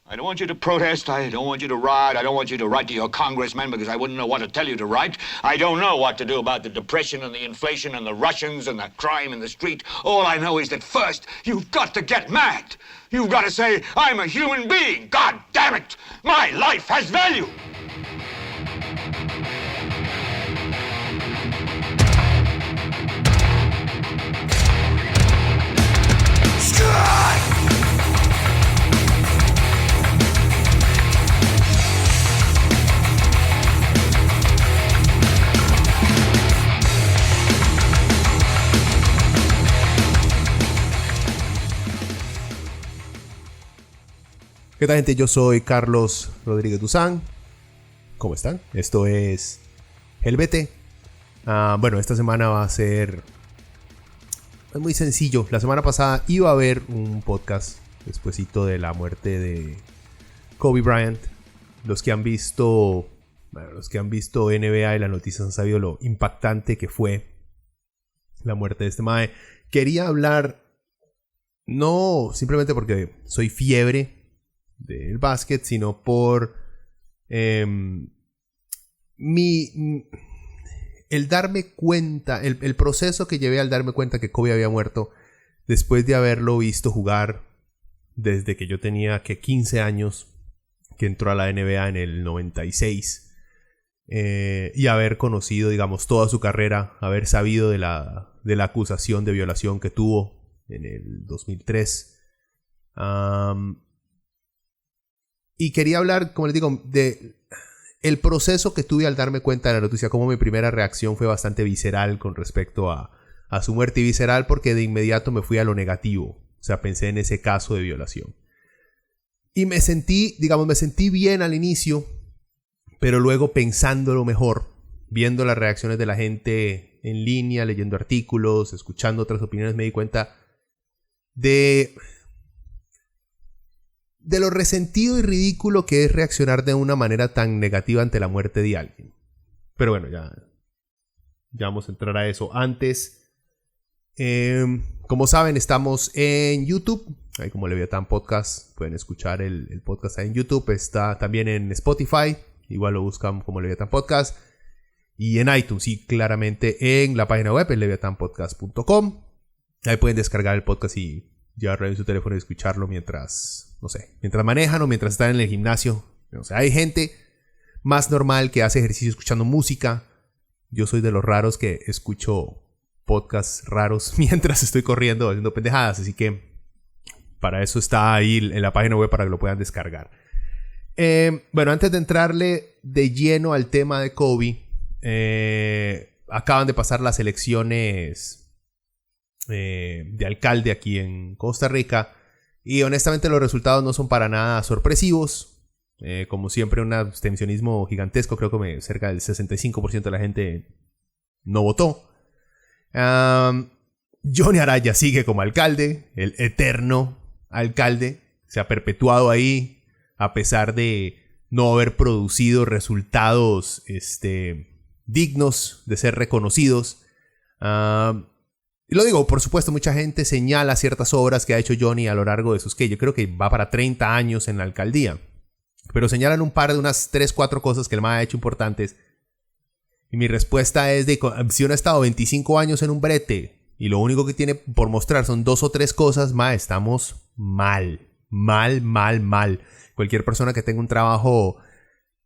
I don't want you to protest. I don't want you to riot. I don't want you to write to your congressman because I wouldn't know what to tell you to write. I don't know what to do about the depression and the inflation and the Russians and the crime in the street. All I know is that first, you've got to get mad. You've got to say, I'm a human being. God damn it. My life has value. ¿Qué tal, gente? Yo soy Carlos Rodríguez Duzán. ¿Cómo están? Esto es El Vete. Bueno, esta semana va a ser muy sencillo. La semana pasada iba a haber un podcast despuesito de la muerte de Kobe Bryant. Los que han visto NBA y las noticias han sabido lo impactante que fue la muerte de este mae. Quería hablar no simplemente porque soy fiebre del básquet, sino por el darme cuenta, el proceso que llevé al darme cuenta que Kobe había muerto después de haberlo visto jugar desde que yo tenía 15 años, que entró a la NBA en el 96, y haber conocido, digamos, toda su carrera, haber sabido de la acusación de violación que tuvo en el 2003. Y quería hablar, como les digo, de el proceso que tuve al darme cuenta de la noticia, como mi primera reacción fue bastante visceral con respecto a su muerte, y visceral porque de inmediato me fui a lo negativo. O sea, pensé en ese caso de violación. Y me sentí bien al inicio, pero luego pensándolo mejor, viendo las reacciones de la gente en línea, leyendo artículos, escuchando otras opiniones, me di cuenta de lo resentido y ridículo que es reaccionar de una manera tan negativa ante la muerte de alguien. Pero bueno, ya vamos a entrar a eso. Antes, como saben, estamos en YouTube. Ahí como Leviatán Podcast, pueden escuchar el podcast ahí en YouTube. Está también en Spotify, igual lo buscan como Leviatán Podcast. Y en iTunes, y claramente en la página web, en leviatanpodcast.com. Ahí pueden descargar el podcast y llevarlo en su teléfono y escucharlo mientras manejan o mientras están en el gimnasio. O sea, hay gente más normal que hace ejercicio escuchando música. Yo soy de los raros que escucho podcasts raros mientras estoy corriendo, haciendo pendejadas. Así que para eso está ahí en la página web para que lo puedan descargar. Bueno, antes de entrarle de lleno al tema de Kobe, acaban de pasar las elecciones de alcalde aquí en Costa Rica, y honestamente los resultados no son para nada sorpresivos. Como siempre, un abstencionismo gigantesco. Creo que cerca del 65% de la gente no votó. Johnny Araya sigue como alcalde, el eterno alcalde. Se ha perpetuado ahí a pesar de no haber producido resultados dignos de ser reconocidos. Y lo digo, por supuesto, mucha gente señala ciertas obras que ha hecho Johnny a lo largo de sus, yo creo que va para 30 años en la alcaldía. Pero señalan unas 3-4 cosas que el MAE ha hecho importantes. Y mi respuesta es si uno ha estado 25 años en un brete y lo único que tiene por mostrar son 2 o 3 cosas, MAE, estamos mal. Cualquier persona que tenga un trabajo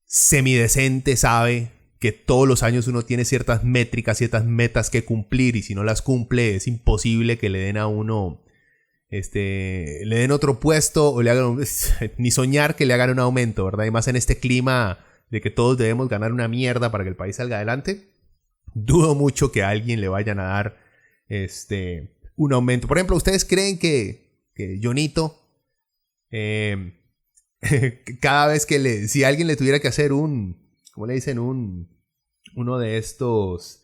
semidecente sabe que todos los años uno tiene ciertas métricas, ciertas metas que cumplir, y si no las cumple es imposible que le den a uno, le den otro puesto o le hagan ni soñar que le hagan un aumento, ¿verdad? Y más en este clima de que todos debemos ganar una mierda para que el país salga adelante, dudo mucho que a alguien le vayan a dar un aumento. Por ejemplo, ¿ustedes creen que Jonito, cada vez que si alguien le tuviera que hacer ¿cómo le dicen? Uno de estos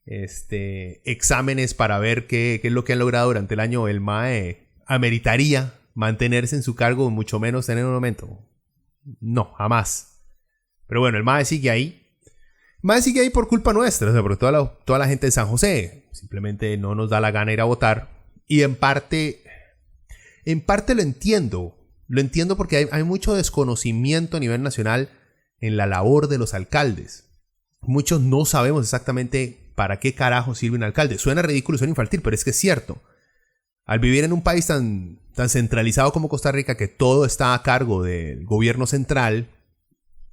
exámenes para ver qué es lo que han logrado durante el año, el MAE ameritaría mantenerse en su cargo, mucho menos tener un aumento? No, jamás. Pero bueno, el MAE sigue ahí. El MAE sigue ahí por culpa nuestra, o sea, porque toda la gente de San José simplemente no nos da la gana ir a votar. Y en parte lo entiendo. Lo entiendo porque hay mucho desconocimiento a nivel nacional en la labor de los alcaldes. Muchos no sabemos exactamente para qué carajo sirve un alcalde. Suena ridículo, suena infantil, pero es que es cierto. Al vivir en un país tan centralizado como Costa Rica, que todo está a cargo del gobierno central,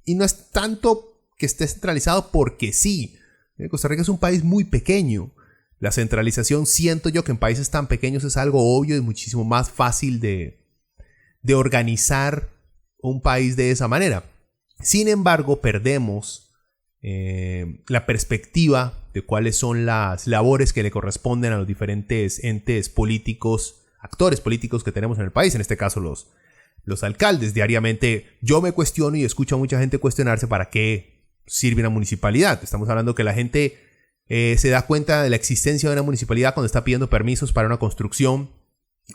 y no es tanto que esté centralizado porque sí. Costa Rica es un país muy pequeño. La centralización, siento yo que en países tan pequeños es algo obvio y muchísimo más fácil de organizar un país de esa manera. Sin embargo, perdemos la perspectiva de cuáles son las labores que le corresponden a los diferentes entes políticos, actores políticos que tenemos en el país, en este caso los alcaldes. Diariamente yo me cuestiono y escucho a mucha gente cuestionarse para qué sirve una municipalidad. Estamos hablando que la gente se da cuenta de la existencia de una municipalidad cuando está pidiendo permisos para una construcción,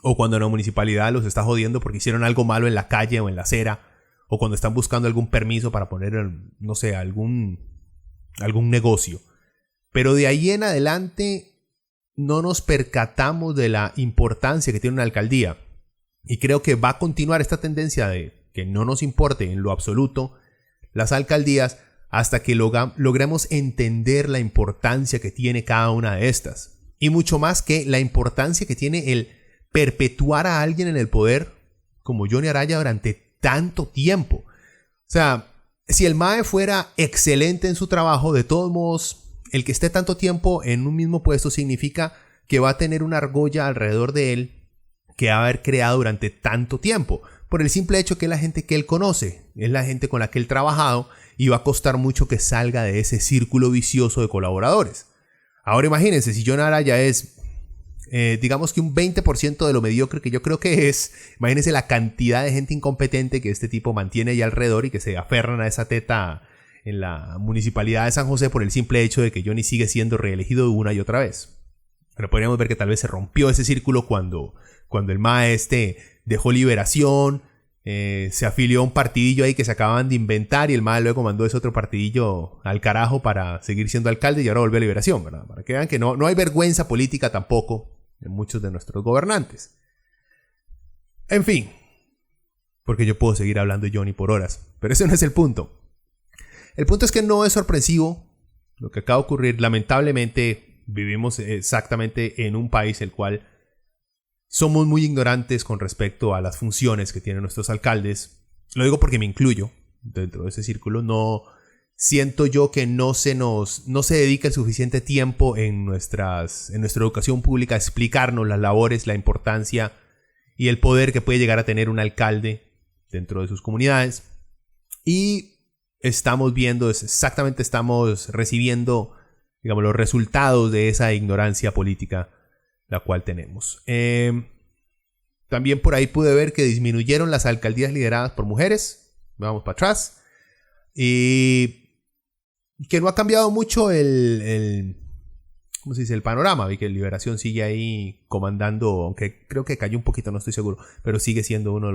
o cuando una municipalidad los está jodiendo porque hicieron algo malo en la calle o en la acera, o cuando están buscando algún permiso para poner, no sé, algún negocio. Pero de ahí en adelante no nos percatamos de la importancia que tiene una alcaldía. Y creo que va a continuar esta tendencia de que no nos importe en lo absoluto las alcaldías hasta que logremos entender la importancia que tiene cada una de estas. Y mucho más que la importancia que tiene el perpetuar a alguien en el poder como Johnny Araya durante tanto tiempo. O sea, si el MAE fuera excelente en su trabajo, de todos modos, el que esté tanto tiempo en un mismo puesto significa que va a tener una argolla alrededor de él que va a haber creado durante tanto tiempo. Por el simple hecho que es la gente que él conoce, es la gente con la que él ha trabajado, y va a costar mucho que salga de ese círculo vicioso de colaboradores. Ahora imagínense, si Johnny Araya es digamos que un 20% de lo mediocre que yo creo que es, imagínense la cantidad de gente incompetente que este tipo mantiene ahí alrededor y que se aferran a esa teta en la municipalidad de San José por el simple hecho de que Johnny sigue siendo reelegido una y otra vez. Pero podríamos ver que tal vez se rompió ese círculo cuando el MAE dejó Liberación, se afilió a un partidillo ahí que se acaban de inventar, y el MAE luego mandó ese otro partidillo al carajo para seguir siendo alcalde y ahora volvió a Liberación, ¿verdad? Para que vean que no hay vergüenza política tampoco en muchos de nuestros gobernantes. En fin, porque yo puedo seguir hablando de Johnny por horas, pero ese no es el punto. El punto es que no es sorpresivo lo que acaba de ocurrir. Lamentablemente vivimos exactamente en un país el cual somos muy ignorantes con respecto a las funciones que tienen nuestros alcaldes. Lo digo porque me incluyo dentro de ese círculo. No siento yo que no se dedica el suficiente tiempo en nuestra educación pública a explicarnos las labores, la importancia y el poder que puede llegar a tener un alcalde dentro de sus comunidades. Y estamos recibiendo, digamos, los resultados de esa ignorancia política la cual tenemos. También por ahí pude ver que disminuyeron las alcaldías lideradas por mujeres. Vamos para atrás. Y que no ha cambiado mucho el ¿cómo se dice? El panorama. Vi que Liberación sigue ahí comandando, aunque creo que cayó un poquito, no estoy seguro, pero sigue siendo uno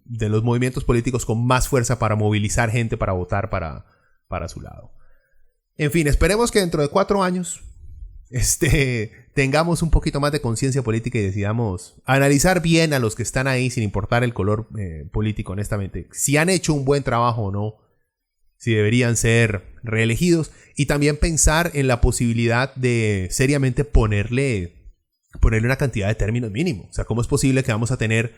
de los movimientos políticos con más fuerza para movilizar gente para votar para su lado. En fin, esperemos que dentro de 4 años tengamos un poquito más de conciencia política y decidamos analizar bien a los que están ahí sin importar el color político, honestamente. Si han hecho un buen trabajo o no, si deberían ser reelegidos, y también pensar en la posibilidad de seriamente ponerle una cantidad de términos mínimo. O sea, ¿cómo es posible que vamos a tener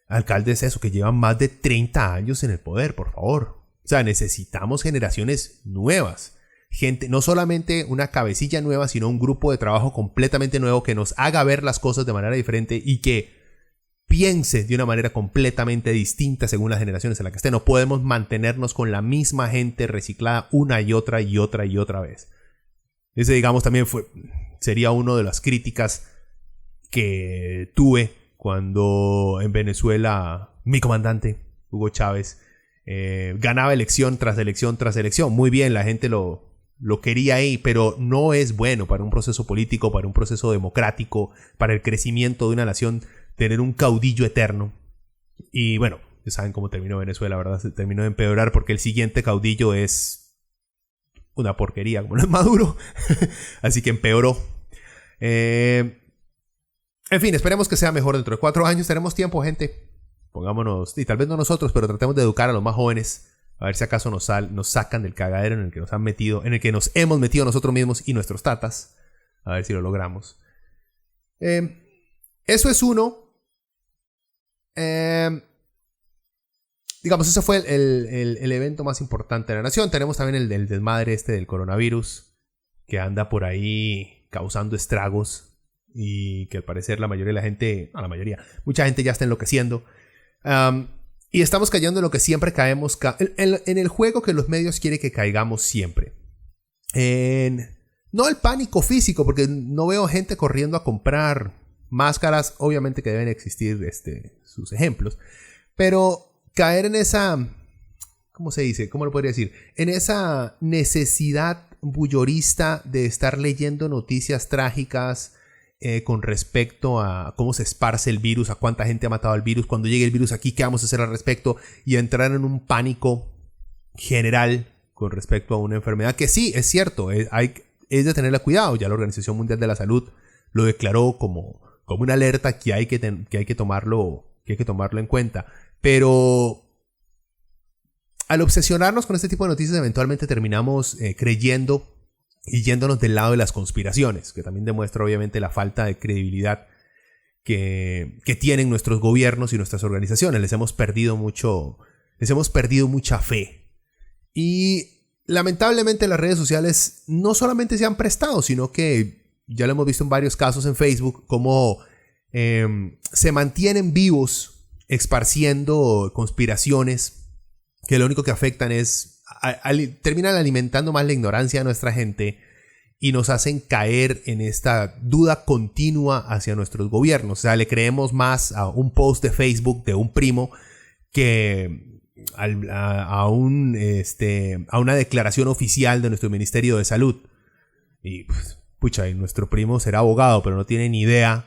alcaldes que llevan más de 30 años en el poder, por favor? O sea, necesitamos generaciones nuevas. Gente, no solamente una cabecilla nueva, sino un grupo de trabajo completamente nuevo que nos haga ver las cosas de manera diferente y que piense de una manera completamente distinta según las generaciones en las que esté. No podemos mantenernos con la misma gente reciclada una y otra y otra y otra vez. Ese, digamos, también sería una de las críticas que tuve cuando en Venezuela mi comandante, Hugo Chávez, ganaba elección tras elección tras elección. Muy bien, la gente lo quería ahí, pero no es bueno para un proceso político, para un proceso democrático, para el crecimiento de una nación, tener un caudillo eterno. Y bueno, ya saben cómo terminó Venezuela, ¿verdad? Se terminó de empeorar porque el siguiente caudillo es una porquería, como no es Maduro. Así que empeoró. En fin, esperemos que sea mejor dentro de 4 años. Tenemos tiempo, gente. pongámonos, y tal vez no nosotros, pero tratemos de educar a los más jóvenes, a ver si acaso nos sacan del cagadero en el que nos han metido, en el que nos hemos metido nosotros mismos y nuestros tatas, a ver si lo logramos. Eso es uno. Digamos, eso fue el evento más importante de la nación. Tenemos también el desmadre del coronavirus, que anda por ahí causando estragos y que al parecer la mayoría de la gente, no la mayoría, mucha gente ya está enloqueciendo. Y estamos cayendo en lo que siempre caemos, en el juego que los medios quieren que caigamos siempre. No el pánico físico, porque no veo gente corriendo a comprar máscaras, obviamente que deben existir sus ejemplos, pero caer en esa, ¿cómo se dice? ¿Cómo lo podría decir? En esa necesidad bullorista de estar leyendo noticias trágicas con respecto a cómo se esparce el virus, a cuánta gente ha matado al virus, cuando llegue el virus aquí, qué vamos a hacer al respecto, y entrar en un pánico general con respecto a una enfermedad que sí, es cierto, es de tenerle cuidado. Ya la Organización Mundial de la Salud lo declaró como una alerta que hay que tomarlo en cuenta. Pero al obsesionarnos con este tipo de noticias, eventualmente terminamos creyendo y yéndonos del lado de las conspiraciones, que también demuestra obviamente la falta de credibilidad que tienen nuestros gobiernos y nuestras organizaciones. Les hemos perdido mucha fe. Y lamentablemente las redes sociales no solamente se han prestado, sino que ya lo hemos visto en varios casos en Facebook, como se mantienen vivos esparciendo conspiraciones que lo único que afectan es terminan alimentando más la ignorancia de nuestra gente y nos hacen caer en esta duda continua hacia nuestros gobiernos. O sea, le creemos más a un post de Facebook de un primo que a una declaración oficial de nuestro Ministerio de Salud. Y pucha, y nuestro primo será abogado, pero no tiene ni idea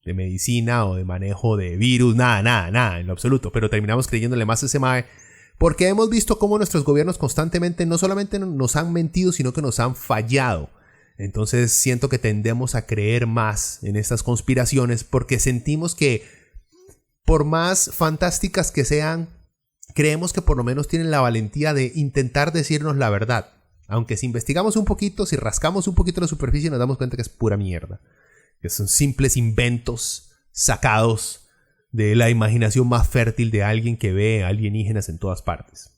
de medicina o de manejo de virus, nada, en lo absoluto. Pero terminamos creyéndole más a ese mae, porque hemos visto cómo nuestros gobiernos constantemente no solamente nos han mentido, sino que nos han fallado. Entonces siento que tendemos a creer más en estas conspiraciones porque sentimos que, por más fantásticas que sean, creemos que por lo menos tienen la valentía de intentar decirnos la verdad. Aunque si investigamos un poquito, si rascamos un poquito la superficie, nos damos cuenta que es pura mierda. Que son simples inventos sacados de la imaginación más fértil de alguien que ve alienígenas en todas partes.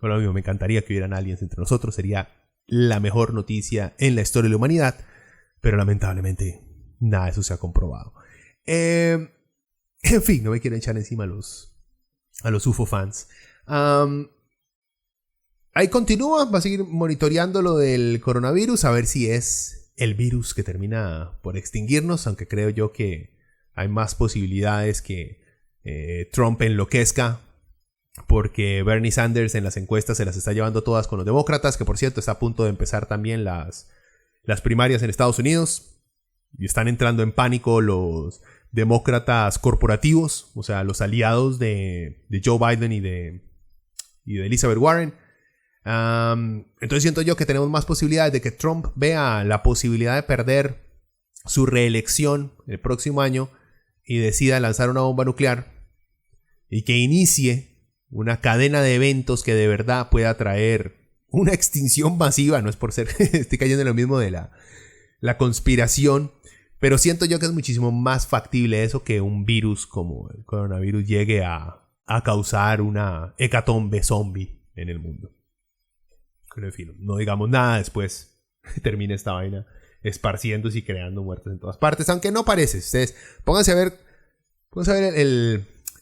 Por lo mismo, me encantaría que hubieran aliens entre nosotros. Sería la mejor noticia en la historia de la humanidad. Pero lamentablemente, nada de eso se ha comprobado. En fin, no me quiero echar encima a los UFO fans. Ahí continúa, va a seguir monitoreando lo del coronavirus, a ver si es el virus que termina por extinguirnos, aunque creo yo que hay más posibilidades que Trump enloquezca, porque Bernie Sanders en las encuestas se las está llevando todas con los demócratas, que por cierto está a punto de empezar también las primarias en Estados Unidos, y están entrando en pánico los demócratas corporativos, o sea, los aliados de Joe Biden y de Elizabeth Warren. Entonces siento yo que tenemos más posibilidades de que Trump vea la posibilidad de perder su reelección el próximo año y decida lanzar una bomba nuclear y que inicie una cadena de eventos que de verdad pueda traer una extinción masiva. No es por ser, estoy cayendo en lo mismo de la conspiración, pero siento yo que es muchísimo más factible eso que un virus como el coronavirus llegue a causar una hecatombe zombie en el mundo. Pero en fin, no digamos nada, después termina esta vaina esparciéndose y creando muertes en todas partes, aunque no parece. Ustedes pónganse a ver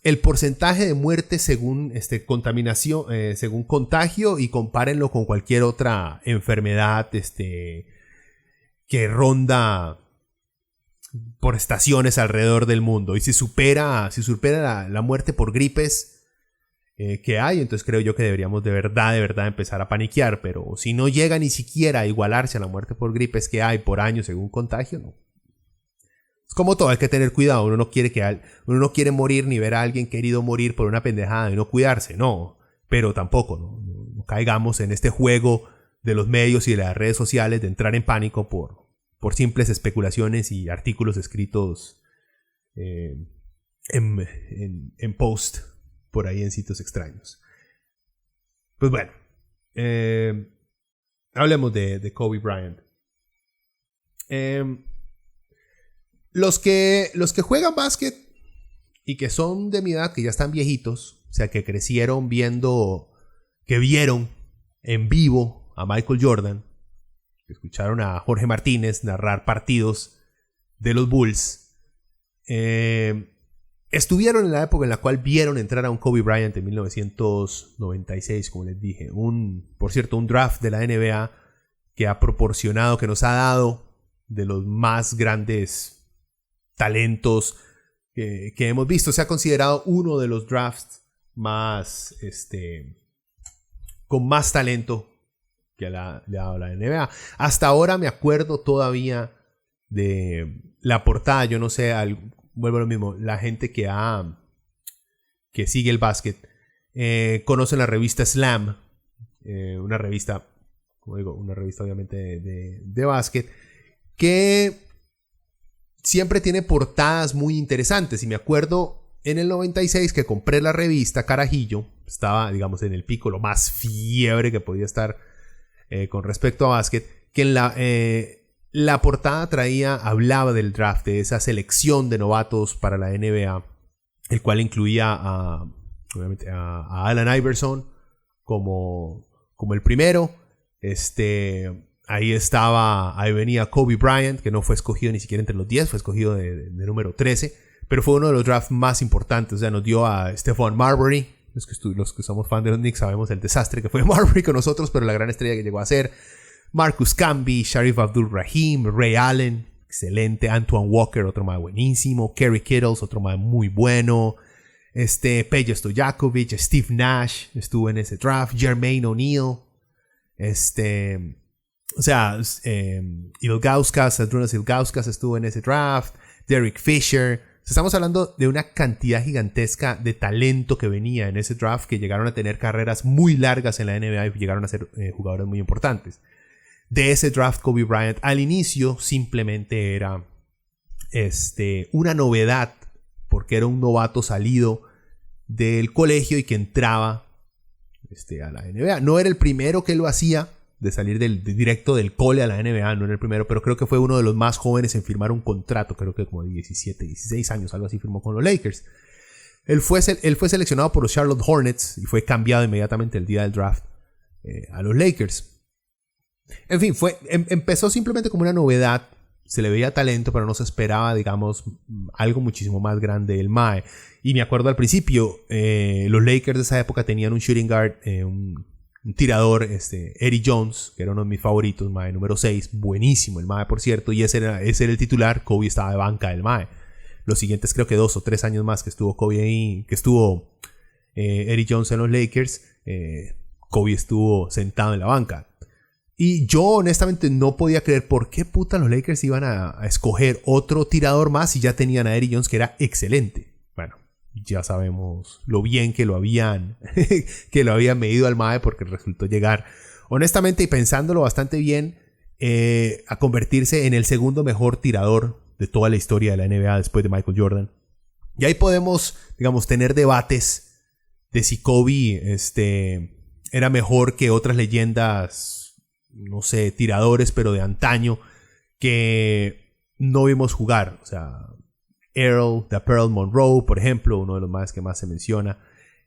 el porcentaje de muertes según contaminación, según contagio, y compárenlo con cualquier otra enfermedad que ronda por estaciones alrededor del mundo. Y si supera la muerte por gripes que hay, entonces creo yo que deberíamos de verdad empezar a paniquear. Pero si no llega ni siquiera a igualarse a la muerte por gripes que hay por año según contagio, no. Es como todo, hay que tener cuidado. Uno no quiere morir ni ver a alguien querido morir por una pendejada y no cuidarse, no. Pero tampoco no caigamos en este juego de los medios y de las redes sociales de entrar en pánico por simples especulaciones y artículos escritos en post por ahí en sitios extraños. Pues bueno, hablemos de Kobe Bryant. Los que juegan básquet y que son de mi edad, que ya están viejitos, o sea, que crecieron que vieron en vivo a Michael Jordan, que escucharon a Jorge Martínez narrar partidos de los Bulls, estuvieron en la época en la cual vieron entrar a un Kobe Bryant en 1996, como les dije. Por cierto, un draft de la NBA que ha proporcionado, que nos ha dado de los más grandes talentos que hemos visto. Se ha considerado uno de los drafts más con más talento que le ha dado la NBA. Hasta ahora me acuerdo todavía de la portada. Yo no sé, vuelvo a lo mismo, la gente que sigue el básquet conoce la revista Slam, una revista, como digo, una revista obviamente de básquet, que siempre tiene portadas muy interesantes. Y me acuerdo en el 96 que compré la revista Carajillo, estaba, digamos, en el pico, lo más fiebre que podía estar con respecto a básquet, que en la portada hablaba del draft, de esa selección de novatos para la NBA, el cual incluía obviamente a Allen Iverson como el primero. Ahí venía Kobe Bryant, que no fue escogido ni siquiera entre los 10, fue escogido de número 13, pero fue uno de los drafts más importantes. O sea, nos dio a Stephon Marbury. Los que somos fans de los Knicks sabemos el desastre que fue Marbury con nosotros, pero la gran estrella que llegó a ser. Marcus Camby, Sharif Abdul-Rahim, Ray Allen, excelente. Antoine Walker, otro más buenísimo. Kerry Kittles, otro más muy bueno. Peja Stojakovic, Steve Nash estuvo en ese draft. Jermaine O'Neal. O sea, Ilgauskas estuvo en ese draft. Derek Fisher. Estamos hablando de una cantidad gigantesca de talento que venía en ese draft, que llegaron a tener carreras muy largas en la NBA y llegaron a ser jugadores muy importantes. De ese draft, Kobe Bryant al inicio simplemente era una novedad, porque era un novato salido del colegio y que entraba a la NBA. No era el primero que lo hacía, de salir directo del cole a la NBA, no era el primero, pero creo que fue uno de los más jóvenes en firmar un contrato, creo que como de 17, 16 años, algo así, firmó con los Lakers. Él fue seleccionado por los Charlotte Hornets y fue cambiado inmediatamente el día del draft a los Lakers. En fin, empezó simplemente como una novedad, se le veía talento, pero no se esperaba, digamos, algo muchísimo más grande del MAE. Y me acuerdo al principio, los Lakers de esa época tenían un shooting guard, un tirador, Eddie Jones, que era uno de mis favoritos, MAE número 6, buenísimo el MAE, por cierto, y ese era el titular. Kobe estaba de banca del MAE. Los siguientes creo que 2 o 3 años más que estuvo Kobe ahí, que estuvo Eddie Jones en los Lakers, Kobe estuvo sentado en la banca. Y yo honestamente no podía creer por qué puta los Lakers iban a escoger otro tirador más si ya tenían a Eddie Jones, que era excelente. Bueno, ya sabemos lo bien que lo habían medido al MAE, porque resultó llegar, honestamente y pensándolo bastante bien, a convertirse en el segundo mejor tirador de toda la historia de la NBA después de Michael Jordan. Y ahí podemos, digamos, tener debates de si Kobe era mejor que otras leyendas, no sé, tiradores, pero de antaño, que no vimos jugar. O sea, Earl Monroe, por ejemplo, uno de los más que más se menciona.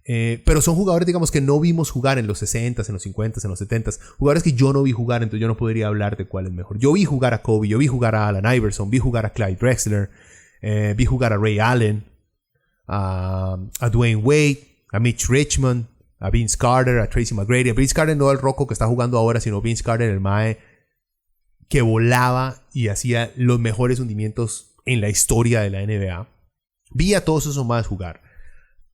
Pero son jugadores, digamos, que no vimos jugar en los 60s, en los 50s, en los 70s. Jugadores que yo no vi jugar, entonces yo no podría hablar de cuál es mejor. Yo vi jugar a Kobe, yo vi jugar a Allen Iverson, vi jugar a Clyde Drexler, vi jugar a Ray Allen, a Dwayne Wade, a Mitch Richmond, a Vince Carter, a Tracy McGrady. A Vince Carter no el roco que está jugando ahora, sino Vince Carter, el mae que volaba y hacía los mejores hundimientos en la historia de la NBA. Vi a todos esos más jugar.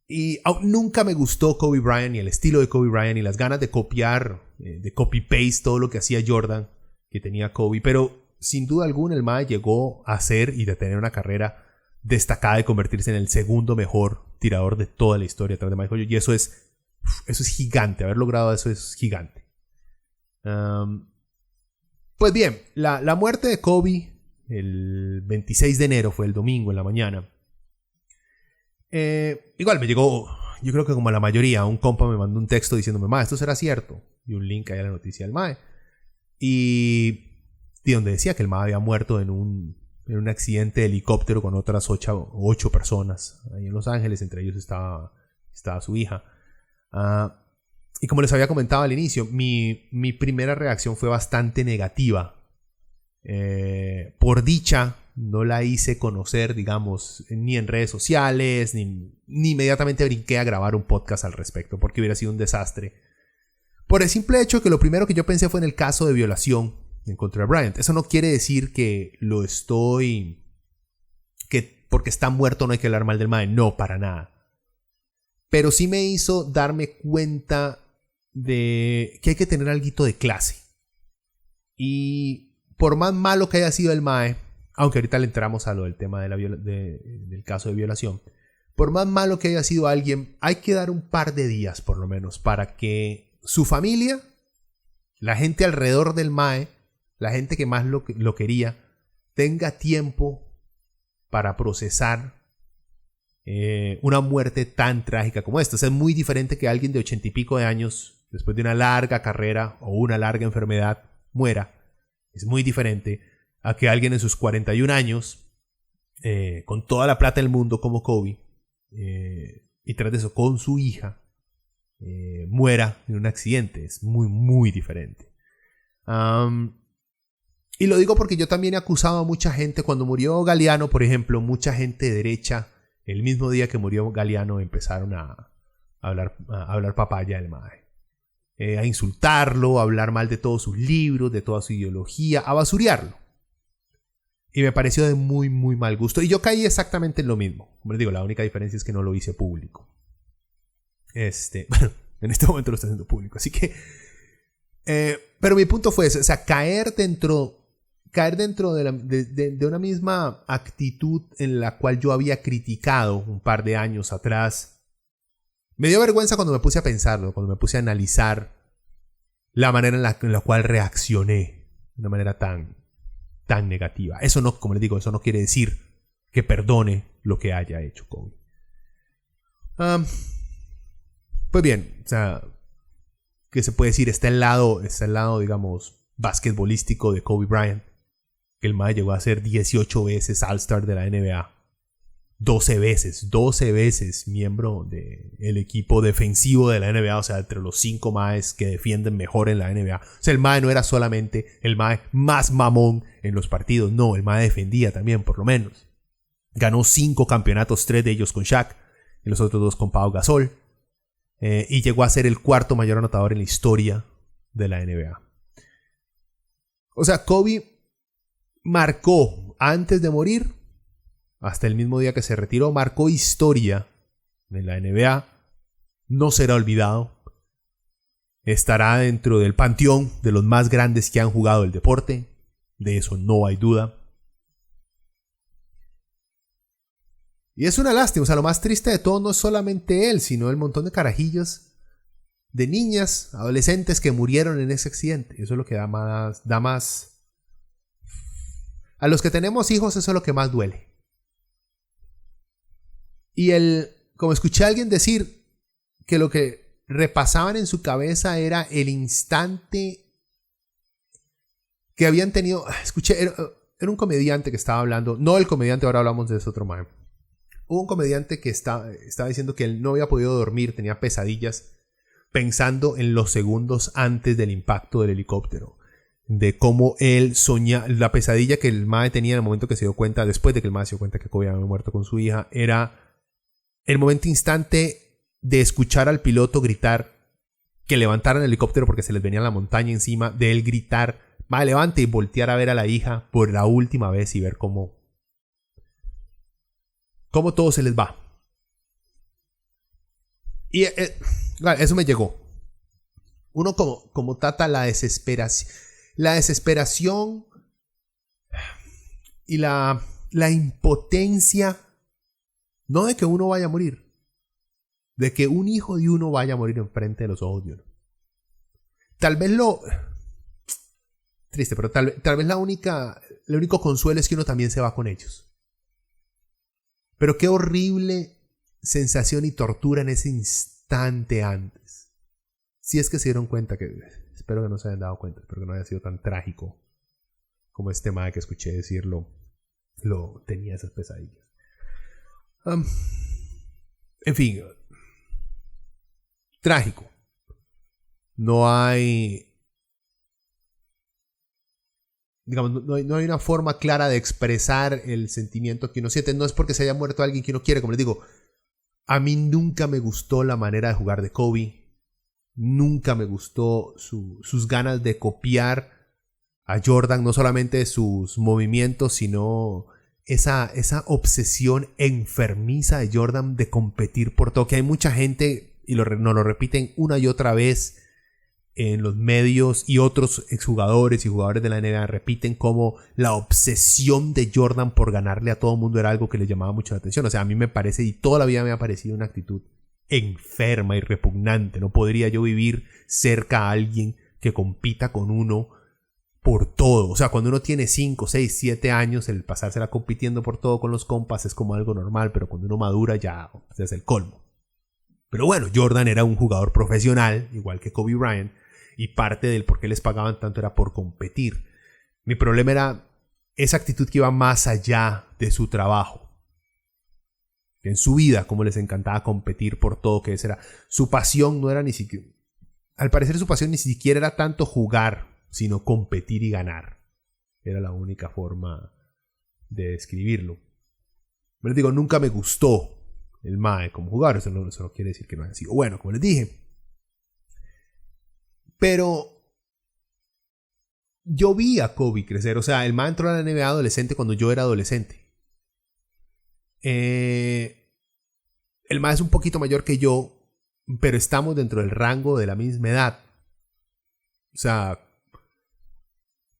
Y nunca me gustó Kobe Bryant, ni el estilo de Kobe Bryant, ni las ganas de copiar, de copy-paste todo lo que hacía Jordan, que tenía Kobe. Pero sin duda alguna el mae llegó a ser y de tener una carrera destacada y convertirse en el segundo mejor tirador de toda la historia tras de Michael Jordan. Y eso es gigante, haber logrado eso es gigante. Pues bien, la muerte de Kobe el 26 de enero, fue el domingo en la mañana, Igual me llegó, yo creo que como a la mayoría, un compa me mandó un texto diciéndome, mae, esto será cierto. Y un link ahí a la noticia del mae. Y donde decía que el mae había muerto en un accidente de helicóptero con otras 8 personas ahí en Los Ángeles. Entre ellos estaba su hija. Y como les había comentado al inicio, mi primera reacción fue bastante negativa. Por dicha, no la hice conocer, digamos, ni en redes sociales, ni inmediatamente brinqué a grabar un podcast al respecto, porque hubiera sido un desastre. Por el simple hecho que lo primero que yo pensé fue en el caso de violación en contra de Bryant. Eso no quiere decir que que porque está muerto no hay que hablar mal del mae. No, para nada. Pero sí me hizo darme cuenta de que hay que tener alguito de clase. Y por más malo que haya sido el mae, aunque ahorita le entramos a lo del tema del caso de violación, por más malo que haya sido alguien, hay que dar un par de días por lo menos para que su familia, la gente alrededor del mae, la gente que más lo quería, tenga tiempo para procesar una muerte tan trágica como esta. O sea, es muy diferente que alguien de 80 y pico de años, después de una larga carrera o una larga enfermedad, muera. Es muy diferente a que alguien en sus 41 años, con toda la plata del mundo como Kobe, y tras de eso con su hija, muera en un accidente. Es muy, muy diferente. Y lo digo porque yo también he acusado a mucha gente. Cuando murió Galeano, por ejemplo, mucha gente de derecha, el mismo día que murió Galeano, empezaron a hablar papaya del mae. A insultarlo, a hablar mal de todos sus libros, de toda su ideología, a basurearlo. Y me pareció de muy, muy mal gusto. Y yo caí exactamente en lo mismo. Como les digo, la única diferencia es que no lo hice público. Bueno, en este momento lo estoy haciendo público. Así que... pero mi punto fue ese. O sea, caer dentro de una misma actitud en la cual yo había criticado un par de años atrás. Me dio vergüenza cuando me puse a pensarlo, cuando me puse a analizar la manera en la cual reaccioné de una manera tan negativa. Eso no, como les digo, eso no quiere decir que perdone lo que haya hecho Kobe. Pues bien, o sea, ¿qué se puede decir? Está el lado, digamos, basquetbolístico de Kobe Bryant. Que el mae llegó a ser 18 veces All-Star de la NBA. 12 veces miembro del equipo defensivo de la NBA. O sea, entre los 5 maes que defienden mejor en la NBA. O sea, el mae no era solamente el mae más mamón en los partidos. No, el mae defendía también, por lo menos. Ganó 5 campeonatos, 3 de ellos con Shaq. Y los otros 2 con Pau Gasol. Y llegó a ser el 4º mayor anotador en la historia de la NBA. O sea, Kobe marcó, antes de morir, hasta el mismo día que se retiró, marcó historia en la NBA. No será olvidado. Estará dentro del panteón de los más grandes que han jugado el deporte. De eso no hay duda. Y es una lástima. O sea, lo más triste de todo no es solamente él, sino el montón de carajillos, de niñas, adolescentes que murieron en ese accidente. Eso es lo que da más... A los que tenemos hijos, eso es lo que más duele. Y como escuché a alguien decir que lo que repasaban en su cabeza era el instante que habían tenido. Escuché, era un comediante que estaba hablando. No el comediante, ahora hablamos de ese otro man. Hubo un comediante que estaba diciendo que él no había podido dormir, tenía pesadillas, pensando en los segundos antes del impacto del helicóptero. De cómo él soñaba, la pesadilla que el mae tenía en el momento que se dio cuenta, después de que el mae se dio cuenta que Kobe había muerto con su hija, era el momento instante de escuchar al piloto gritar que levantaran el helicóptero porque se les venía la montaña encima, de él gritar, mae, levante, y voltear a ver a la hija por la última vez y ver cómo todo se les va. Y eso me llegó. Uno como trata la desesperación. La desesperación y la impotencia, no de que uno vaya a morir, de que un hijo de uno vaya a morir enfrente de los ojos de uno. Tal vez triste, pero tal vez el único consuelo es que uno también se va con ellos. Pero qué horrible sensación y tortura en ese instante antes. Si es que se dieron cuenta, que espero que no se hayan dado cuenta, espero que no haya sido tan trágico como este mae que escuché decirlo, lo tenía esas pesadillas. En fin, trágico. No hay, digamos, no hay una forma clara de expresar el sentimiento que uno siente. No es porque se haya muerto alguien que uno quiere, como les digo. A mí nunca me gustó la manera de jugar de Kobe. Nunca me gustó sus ganas de copiar a Jordan, no solamente sus movimientos, sino esa obsesión enfermiza de Jordan de competir por todo. Que hay mucha gente, y nos lo repiten una y otra vez en los medios, y otros exjugadores y jugadores de la NBA repiten como la obsesión de Jordan por ganarle a todo el mundo era algo que les llamaba mucho la atención. O sea, a mí me parece, y toda la vida me ha parecido, una actitud enferma y repugnante. No podría yo vivir cerca a alguien que compita con uno por todo. O sea, cuando uno tiene 5, 6, 7 años, el pasársela compitiendo por todo con los compas es como algo normal, pero cuando uno madura ya es el colmo. Pero bueno, Jordan era un jugador profesional, igual que Kobe Bryant, y parte del por qué les pagaban tanto era por competir. Mi problema era esa actitud que iba más allá de su trabajo. En su vida, como les encantaba competir por todo, que esa era su pasión. No era ni siquiera, al parecer su pasión ni siquiera era tanto jugar, sino competir y ganar. Era la única forma de describirlo. Pero digo, nunca me gustó el mae como jugador. Eso no quiere decir que no haya sido bueno, como les dije. Pero yo vi a Kobe crecer. O sea, el mae entró a la NBA adolescente cuando yo era adolescente. El mae es un poquito mayor que yo, pero estamos dentro del rango de la misma edad. O sea,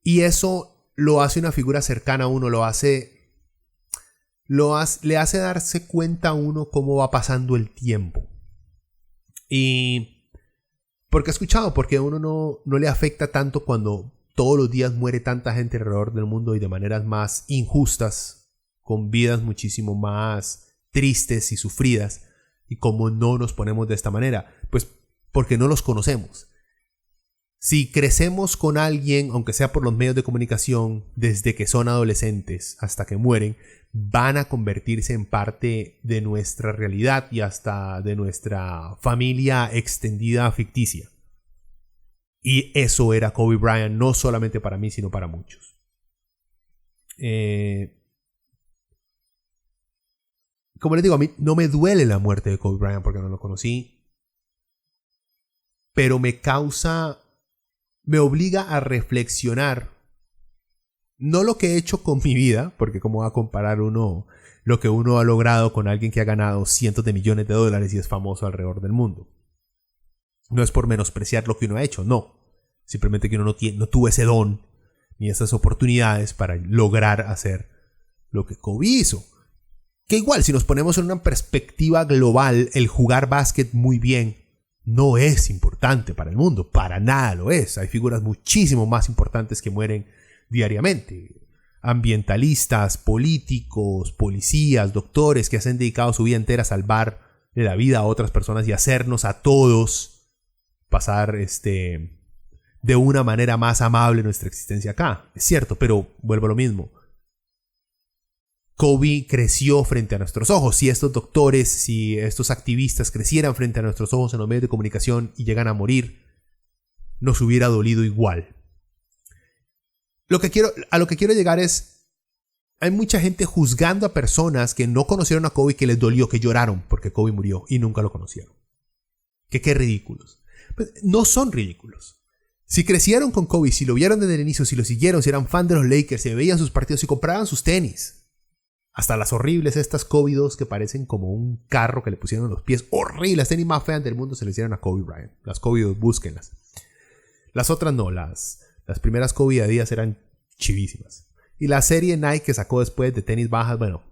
y eso lo hace una figura cercana a uno, le hace darse cuenta a uno cómo va pasando el tiempo. Y porque he escuchado, porque a uno no le afecta tanto cuando todos los días muere tanta gente alrededor del mundo y de maneras más injustas, con vidas muchísimo más tristes y sufridas. Y como no nos ponemos de esta manera, pues porque no los conocemos. Si crecemos con alguien, aunque sea por los medios de comunicación, desde que son adolescentes hasta que mueren, van a convertirse en parte de nuestra realidad y hasta de nuestra familia extendida ficticia. Y eso era Kobe Bryant, no solamente para mí, sino para muchos. Como les digo, a mí no me duele la muerte de Kobe Bryant porque no lo conocí, pero me obliga a reflexionar, no lo que he hecho con mi vida, porque cómo va a comparar uno lo que uno ha logrado con alguien que ha ganado cientos de millones de dólares y es famoso alrededor del mundo. No es por menospreciar lo que uno ha hecho, no. Simplemente que uno no tuvo ese don ni esas oportunidades para lograr hacer lo que Kobe hizo. Que igual, si nos ponemos en una perspectiva global, el jugar básquet muy bien no es importante para el mundo, para nada lo es. Hay figuras muchísimo más importantes que mueren diariamente. Ambientalistas, políticos, policías, doctores que se han dedicado su vida entera a salvar la vida a otras personas y hacernos a todos pasar de una manera más amable nuestra existencia acá. Es cierto, pero vuelvo a lo mismo. Kobe creció frente a nuestros ojos. Si estos doctores, si estos activistas crecieran frente a nuestros ojos en los medios de comunicación y llegan a morir, nos hubiera dolido igual. A lo que quiero llegar es, hay mucha gente juzgando a personas que no conocieron a Kobe, que les dolió, que lloraron porque Kobe murió y nunca lo conocieron. Qué ridículos. Pues no son ridículos. Si crecieron con Kobe, si lo vieron desde el inicio, si lo siguieron, si eran fan de los Lakers, si veían sus partidos, si compraban sus tenis. Hasta las horribles estas Kobe 2 que parecen como un carro que le pusieron en los pies. Horribles, las tenis más feas del mundo se le hicieron a Kobe Bryant. Las Kobe 2, búsquenlas. Las otras no, las primeras Kobe Adidas eran chivísimas. Y la serie Nike que sacó después de tenis bajas, bueno,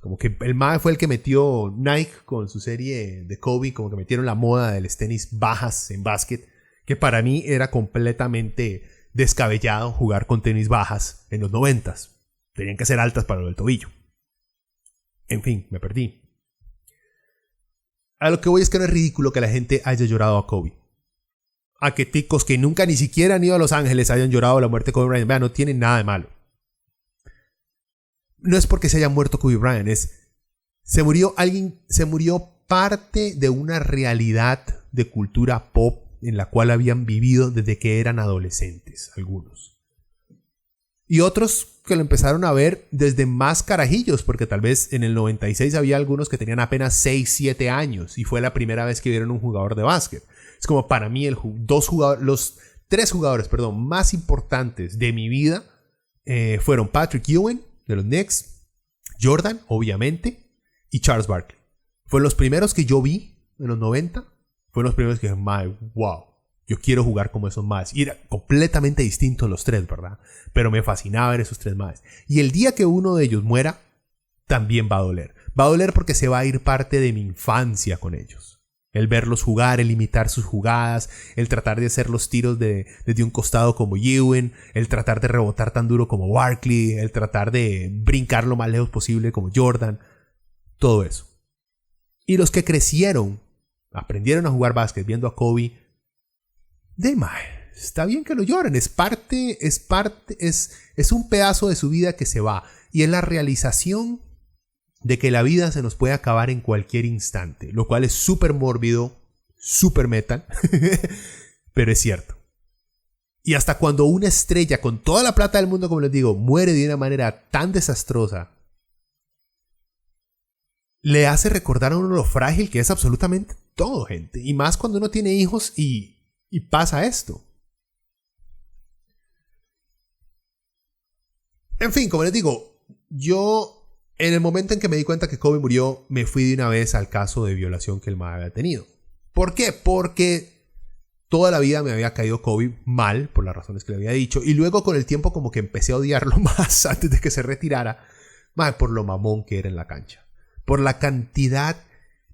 como que el mae fue el que metió Nike con su serie de Kobe, como que metieron la moda de las tenis bajas en básquet, que para mí era completamente descabellado jugar con tenis bajas en los 90s. Tenían que ser altas para lo del tobillo. En fin, me perdí. A lo que voy es que no es ridículo que la gente haya llorado a Kobe. A que ticos que nunca ni siquiera han ido a Los Ángeles hayan llorado la muerte de Kobe Bryant. Vean, no tiene nada de malo. No es porque se haya muerto Kobe Bryant, se murió parte de una realidad de cultura pop en la cual habían vivido desde que eran adolescentes, algunos. Y otros que lo empezaron a ver desde más carajillos, porque tal vez en el 96 había algunos que tenían apenas 6, 7 años y fue la primera vez que vieron un jugador de básquet. Es como para mí los tres jugadores más importantes de mi vida fueron Patrick Ewing de los Knicks, Jordan, obviamente, y Charles Barkley. Fueron los primeros que yo vi en los 90. Fueron los primeros que dije, wow, yo quiero jugar como esos más. Y era completamente distintos los tres, ¿verdad? Pero me fascinaba ver esos tres más. Y el día que uno de ellos muera, también va a doler. Va a doler porque se va a ir parte de mi infancia con ellos. El verlos jugar, el imitar sus jugadas, el tratar de hacer los tiros desde un costado como Ewing, el tratar de rebotar tan duro como Barkley, el tratar de brincar lo más lejos posible como Jordan. Todo eso. Y los que crecieron, aprendieron a jugar básquet viendo a Kobe, está bien que lo lloren, es un pedazo de su vida que se va. Y es la realización de que la vida se nos puede acabar en cualquier instante, lo cual es súper mórbido, súper metal, pero es cierto. Y hasta cuando una estrella con toda la plata del mundo, como les digo, muere de una manera tan desastrosa, le hace recordar a uno lo frágil que es absolutamente todo, gente. Y más cuando uno tiene hijos y pasa esto. En fin, como les digo, yo en el momento en que me di cuenta que Kobe murió, me fui de una vez al caso de violación que el mae había tenido. ¿Por qué? Porque toda la vida me había caído Kobe mal, por las razones que le había dicho. Y luego con el tiempo como que empecé a odiarlo más antes de que se retirara. Por lo mamón que era en la cancha. Por la cantidad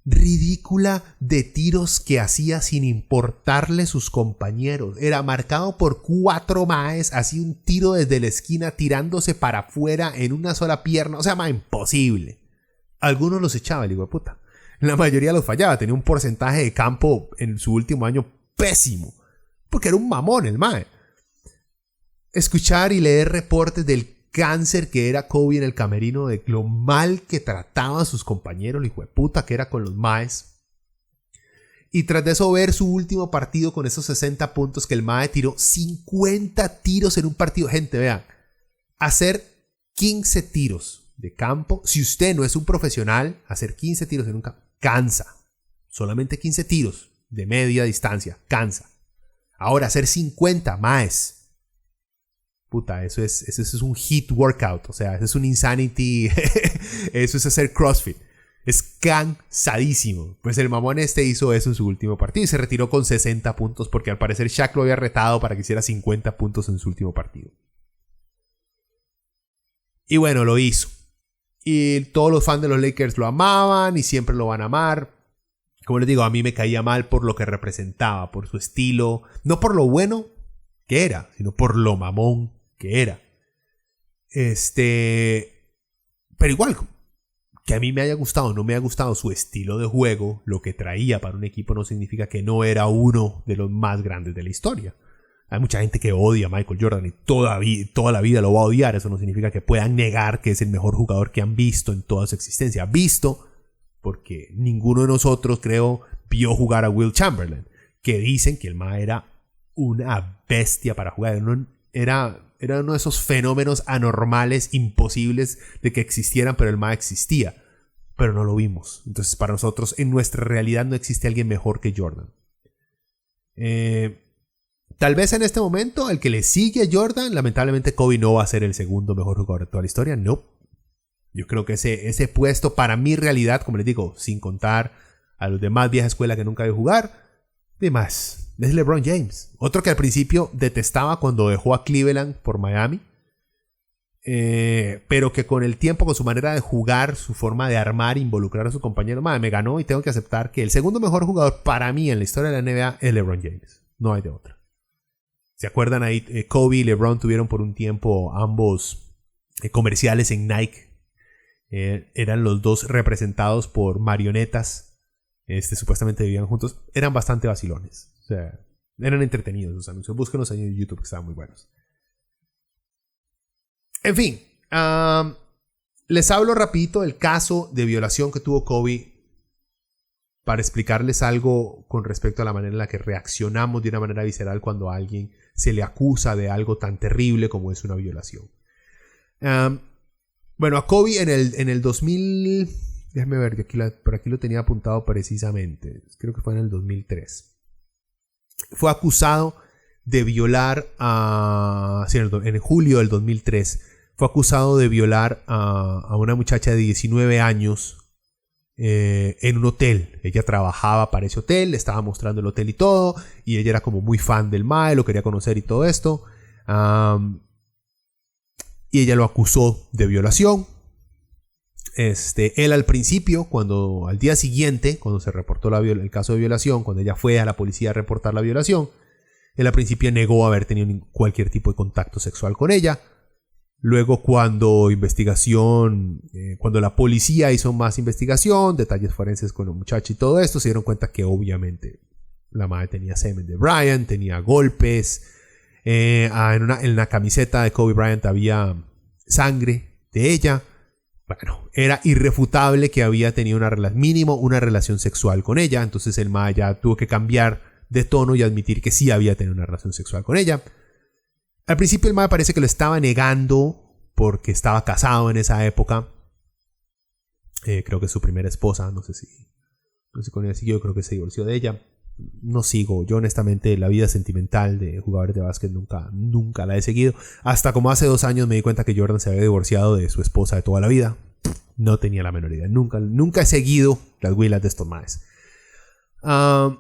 ridícula de tiros que hacía sin importarle sus compañeros. Era marcado por 4 maes, hacía un tiro desde la esquina tirándose para afuera en una sola pierna. O sea, imposible. Algunos los echaba el hijo de puta. La mayoría los fallaba. Tenía un porcentaje de campo en su último año pésimo. Porque era un mamón el mae. Escuchar y leer reportes del cáncer que era Kobe en el camerino, de lo mal que trataba a sus compañeros, el hijo de puta que era con los maes. Y tras de eso ver su último partido con esos 60 puntos que el mae tiró 50 tiros en un partido. Gente, vean, hacer 15 tiros de campo, si usted no es un profesional, hacer 15 tiros en un campo, cansa. Solamente 15 tiros de media distancia, cansa. Ahora, hacer 50 maes. Puta, eso es un HIIT workout. O sea, eso es un insanity. Eso es hacer CrossFit. Es cansadísimo. Pues el mamón hizo eso en su último partido y se retiró con 60 puntos porque al parecer Shaq lo había retado para que hiciera 50 puntos en su último partido. Y bueno, lo hizo. Y todos los fans de los Lakers lo amaban y siempre lo van a amar. Como les digo, a mí me caía mal por lo que representaba, por su estilo. No por lo bueno que era, sino por lo mamón que era. Pero igual, que a mí me haya gustado o no me haya gustado su estilo de juego, lo que traía para un equipo no significa que no era uno de los más grandes de la historia. Hay mucha gente que odia a Michael Jordan y toda la vida lo va a odiar. Eso no significa que puedan negar que es el mejor jugador que han visto en toda su existencia. Visto porque ninguno de nosotros, creo, vio jugar a Will Chamberlain, que dicen que el mae era una bestia para jugar. Era uno de esos fenómenos anormales, imposibles de que existieran, pero el mae existía. Pero no lo vimos. Entonces, para nosotros, en nuestra realidad no existe alguien mejor que Jordan. Tal vez en este momento, el que le sigue a Jordan, lamentablemente Kobe no va a ser el segundo mejor jugador de toda la historia. No. Yo creo que ese puesto, para mi realidad, como les digo, sin contar a los demás vieja escuela que nunca vio jugar, demás. Es LeBron James. Otro que al principio detestaba cuando dejó a Cleveland por Miami. Pero que con el tiempo, con su manera de jugar, su forma de armar, involucrar a su compañero, me ganó y tengo que aceptar que el segundo mejor jugador para mí en la historia de la NBA es LeBron James. No hay de otra. ¿Se acuerdan ahí? Kobe y LeBron tuvieron por un tiempo ambos comerciales en Nike. Eran los dos representados por marionetas supuestamente vivían juntos, eran bastante vacilones. O sea, eran entretenidos los anuncios. Búsquenlos en YouTube, que estaban muy buenos. En fin, les hablo rapidito del caso de violación que tuvo Kobe para explicarles algo con respecto a la manera en la que reaccionamos de una manera visceral cuando a alguien se le acusa de algo tan terrible como es una violación. Bueno, a Kobe en el 2000... Déjame ver, que por aquí lo tenía apuntado precisamente. Creo que fue en el 2003. Fue acusado de violar a... Sí, en julio del 2003. Fue acusado de violar a una muchacha de 19 años en un hotel. Ella trabajaba para ese hotel, le estaba mostrando el hotel y todo. Y ella era como muy fan del mae, lo quería conocer y todo esto. Y ella lo acusó de violación. Él al principio, al día siguiente, cuando se reportó el caso de violación, cuando ella fue a la policía a reportar la violación, él al principio negó haber tenido cualquier tipo de contacto sexual con ella. Luego cuando la policía hizo más investigación, detalles forenses con el muchacho y todo esto, se dieron cuenta que obviamente la madre tenía semen de Bryant, tenía golpes, en la camiseta de Kobe Bryant había sangre de ella. Bueno, era irrefutable que había tenido mínimo una relación sexual con ella. Entonces el mae ya tuvo que cambiar de tono y admitir que sí había tenido una relación sexual con ella. Al principio el mae parece que lo estaba negando porque estaba casado en esa época. Creo que su primera esposa, no sé con ella siguió, creo que se divorció de ella. No sigo, yo honestamente la vida sentimental de jugadores de básquet nunca la he seguido. Hasta como hace 2 años me di cuenta que Jordan se había divorciado de su esposa de toda la vida. No tenía la menor idea. Nunca he seguido las huilas de estos maes. En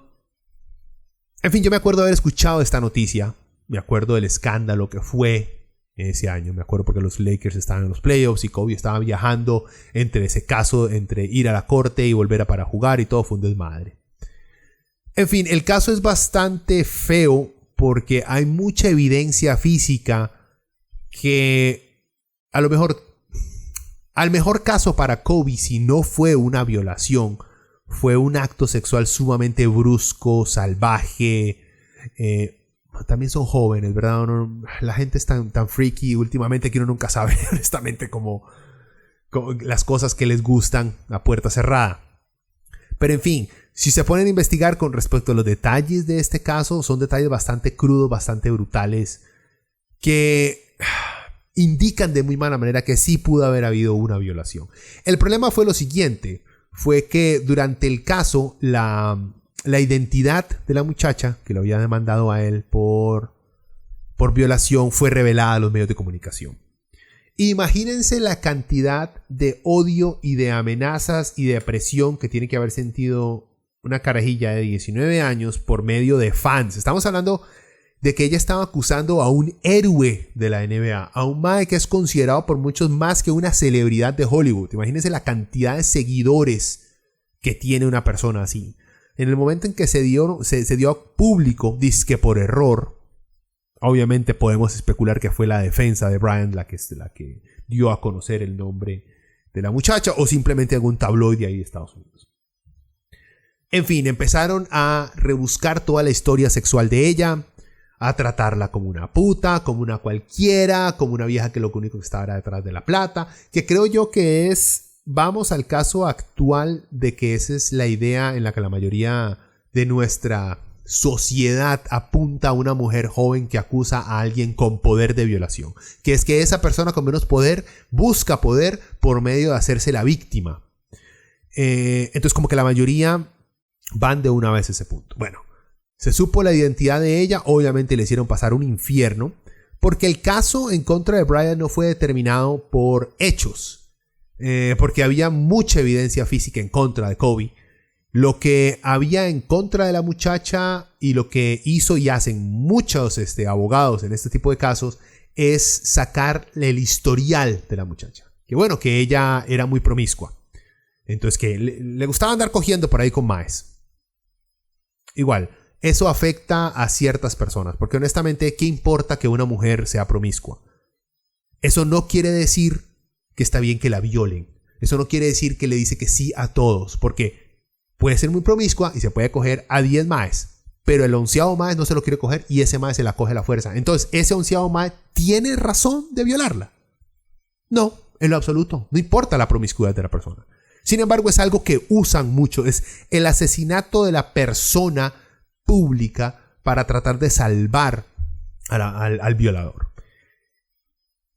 fin, yo me acuerdo de haber escuchado esta noticia. Me acuerdo del escándalo que fue ese año. Me acuerdo porque los Lakers estaban en los playoffs y Kobe estaba viajando entre ese caso, entre ir a la corte y volver para jugar y todo fue un desmadre. En fin, el caso es bastante feo porque hay mucha evidencia física que al mejor caso para Kobe, si no fue una violación, fue un acto sexual sumamente brusco, salvaje. También son jóvenes, ¿verdad? La gente es tan freaky últimamente que uno nunca sabe honestamente como las cosas que les gustan a puerta cerrada. Pero en fin, si se ponen a investigar con respecto a los detalles de este caso, son detalles bastante crudos, bastante brutales, que indican de muy mala manera que sí pudo haber habido una violación. El problema fue lo siguiente, fue que durante el caso, la identidad de la muchacha que lo había demandado a él por violación fue revelada a los medios de comunicación. Imagínense la cantidad de odio y de amenazas y de presión que tiene que haber sentido una carajilla de 19 años por medio de fans. Estamos hablando de que ella estaba acusando a un héroe de la NBA, a un mae que es considerado por muchos más que una celebridad de Hollywood. Imagínense la cantidad de seguidores que tiene una persona así. En el momento en que se dio a público, dizque por error, obviamente podemos especular que fue la defensa de Bryant la que dio a conocer el nombre de la muchacha o simplemente algún tabloide ahí de Estados Unidos. En fin, empezaron a rebuscar toda la historia sexual de ella, a tratarla como una puta, como una cualquiera, como una vieja que lo único que estaba era detrás de la plata, que creo yo que vamos al caso actual de que esa es la idea en la que la mayoría de nuestra sociedad apunta a una mujer joven que acusa a alguien con poder de violación, que es que esa persona con menos poder busca poder por medio de hacerse la víctima. Entonces como que la mayoría van de una vez a ese punto. Bueno, se supo la identidad de ella, obviamente le hicieron pasar un infierno, porque el caso en contra de Bryant no fue determinado por hechos, porque había mucha evidencia física en contra de Kobe. Lo que había en contra de la muchacha y lo que hizo y hacen muchos abogados en este tipo de casos es sacar el historial de la muchacha. Que bueno, que ella era muy promiscua. Entonces que le gustaba andar cogiendo por ahí con maes. Igual, eso afecta a ciertas personas, porque honestamente, ¿qué importa que una mujer sea promiscua? Eso no quiere decir que está bien que la violen. Eso no quiere decir que le dice que sí a todos, porque puede ser muy promiscua y se puede coger a 10 maes, pero el 11º mae no se lo quiere coger y ese mae se la coge a la fuerza. Entonces, ¿ese 11º mae tiene razón de violarla? No, en lo absoluto. No importa la promiscuidad de la persona. Sin embargo, es algo que usan mucho. Es el asesinato de la persona pública para tratar de salvar al violador.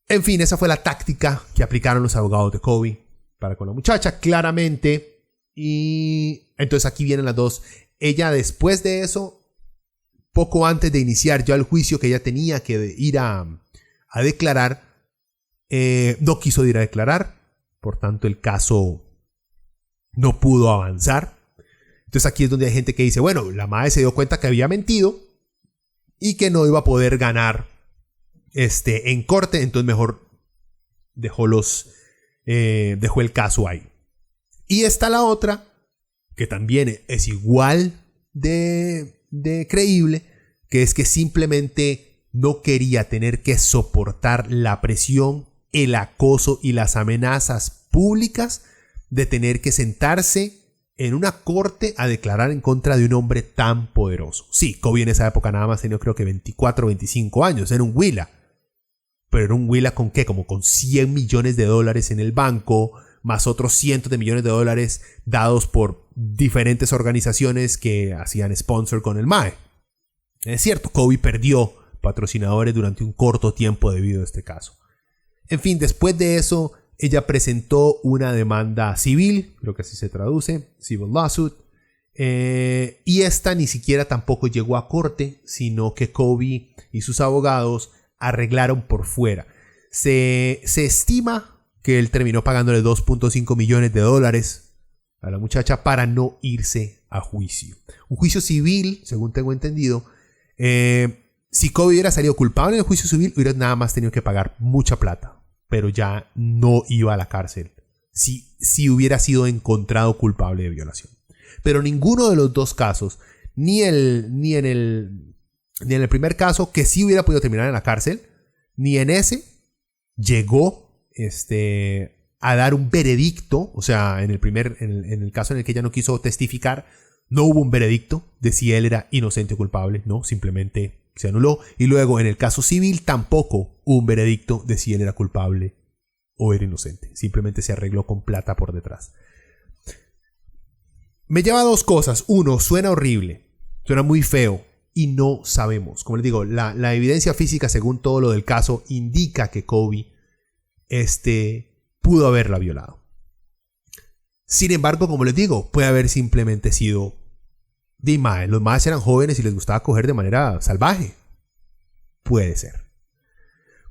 En fin, esa fue la táctica que aplicaron los abogados de Kobe para con la muchacha, claramente. Y entonces aquí vienen las dos. Ella, después de eso, poco antes de iniciar ya el juicio que ella tenía que ir a declarar, no quiso ir a declarar. Por tanto, el caso no pudo avanzar. Entonces aquí es donde hay gente que dice, bueno, la madre se dio cuenta que había mentido y que no iba a poder ganar en corte, entonces mejor dejó el caso ahí. Y está la otra, que también es igual de creíble, que es que simplemente no quería tener que soportar la presión, el acoso y las amenazas públicas de tener que sentarse en una corte a declarar en contra de un hombre tan poderoso. Sí, Kobe en esa época nada más tenía creo que 24 o 25 años, era un huila. Pero era un huila con ¿qué? Como con $100 millones en el banco, más otros cientos de millones de dólares dados por diferentes organizaciones que hacían sponsor con el MAE. Es cierto, Kobe perdió patrocinadores durante un corto tiempo debido a este caso. En fin, después de eso, ella presentó una demanda civil, creo que así se traduce, civil lawsuit, y esta ni siquiera tampoco llegó a corte, sino que Kobe y sus abogados arreglaron por fuera. Se estima que él terminó pagándole $2.5 millones a la muchacha para no irse a juicio. Un juicio civil, según tengo entendido, si Kobe hubiera salido culpable en el juicio civil, hubiera nada más tenido que pagar mucha plata, pero ya no iba a la cárcel si hubiera sido encontrado culpable de violación. Pero ninguno de los dos casos, ni en el primer caso, que sí hubiera podido terminar en la cárcel, ni en ese llegó a dar un veredicto. O sea, en el caso en el que ella no quiso testificar, no hubo un veredicto de si él era inocente o culpable, no, simplemente se anuló. Y luego en el caso civil tampoco hubo un veredicto de si él era culpable o era inocente, simplemente se arregló con plata por detrás. Me lleva a dos cosas. Uno, suena horrible, suena muy feo y no sabemos. Como les digo, la evidencia física, según todo lo del caso, indica que Kobe pudo haberla violado. Sin embargo, como les digo, puede haber simplemente sido de mae. Los maes eran jóvenes y les gustaba coger de manera salvaje. Puede ser.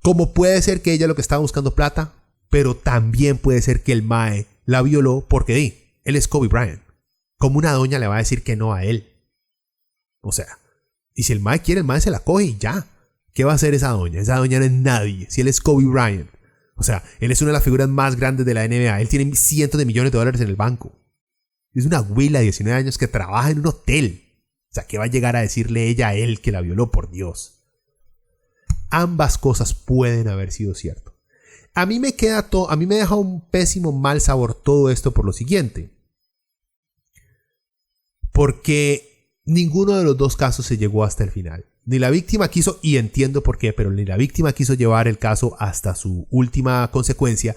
Como puede ser que ella lo que estaba buscando plata, pero también puede ser que el mae la violó porque él es Kobe Bryant. Como una doña le va a decir que no a él. O sea, y si el mae quiere, el mae se la coge y ya. ¿Qué va a hacer esa doña? Esa doña no es nadie. Si él es Kobe Bryant. O sea, él es una de las figuras más grandes de la NBA. Él tiene cientos de millones de dólares en el banco. Es una güila de 19 años que trabaja en un hotel. O sea, ¿qué va a llegar a decirle ella a él que la violó? Por Dios. Ambas cosas pueden haber sido cierto. A mí me deja un pésimo mal sabor todo esto por lo siguiente. Porque ninguno de los dos casos se llegó hasta el final. Ni la víctima quiso, y entiendo por qué, pero ni la víctima quiso llevar el caso hasta su última consecuencia,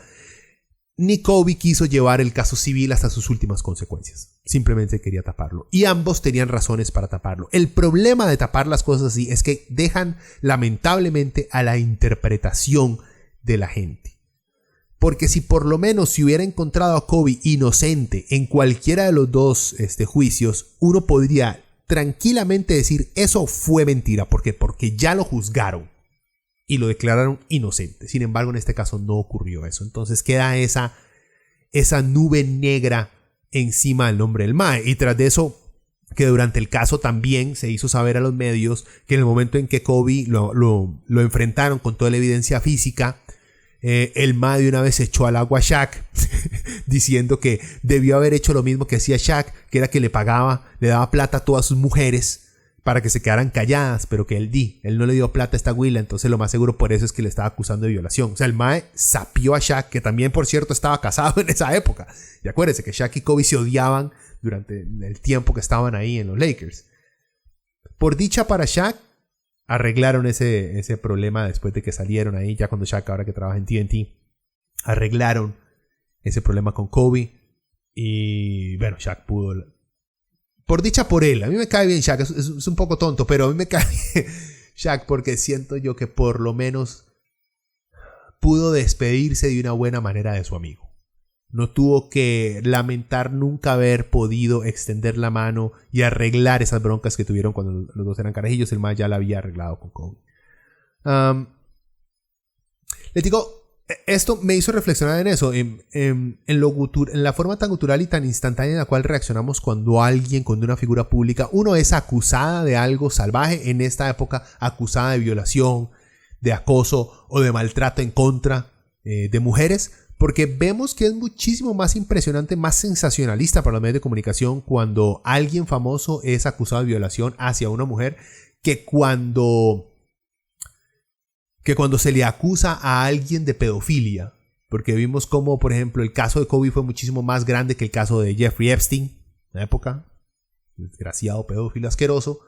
ni Kobe quiso llevar el caso civil hasta sus últimas consecuencias. Simplemente quería taparlo. Y ambos tenían razones para taparlo. El problema de tapar las cosas así es que dejan lamentablemente a la interpretación de la gente. Porque si por lo menos se hubiera encontrado a Kobe inocente en cualquiera de los dos juicios, uno podría tranquilamente decir eso fue mentira. ¿Por qué? Porque ya lo juzgaron y lo declararon inocente. Sin embargo, en este caso no ocurrió eso. Entonces queda esa nube negra encima del nombre del mae. Y tras de eso, que durante el caso también se hizo saber a los medios que en el momento en que Kobe lo enfrentaron con toda la evidencia física, el mae de una vez echó al agua a Shaq diciendo que debió haber hecho lo mismo que hacía Shaq, que era que le daba plata a todas sus mujeres para que se quedaran calladas, pero que él no le dio plata a esta güila, entonces lo más seguro por eso es que le estaba acusando de violación. O sea, el mae sapió a Shaq, que también, por cierto, estaba casado en esa época. Y acuérdense que Shaq y Kobe se odiaban durante el tiempo que estaban ahí en los Lakers. Por dicha para Shaq, arreglaron ese problema después de que salieron ahí, ya cuando Shaq, ahora que trabaja en TNT, arreglaron ese problema con Kobe. Y bueno, Shaq pudo... Por dicha por él, a mí me cae bien Shaq, es un poco tonto, pero a mí me cae bien Shaq porque siento yo que por lo menos pudo despedirse de una buena manera de su amigo. No tuvo que lamentar nunca haber podido extender la mano y arreglar esas broncas que tuvieron cuando los dos eran carajillos. El más ya la había arreglado con Kobe. Les digo, esto me hizo reflexionar en eso, en la forma tan gutural y tan instantánea en la cual reaccionamos cuando una figura pública, uno es acusada de algo salvaje, en esta época acusada de violación, de acoso o de maltrato en contra de mujeres, porque vemos que es muchísimo más impresionante, más sensacionalista para los medios de comunicación cuando alguien famoso es acusado de violación hacia una mujer que cuando se le acusa a alguien de pedofilia. Porque vimos como, por ejemplo, el caso de Kobe fue muchísimo más grande que el caso de Jeffrey Epstein en la época. Desgraciado pedófilo asqueroso.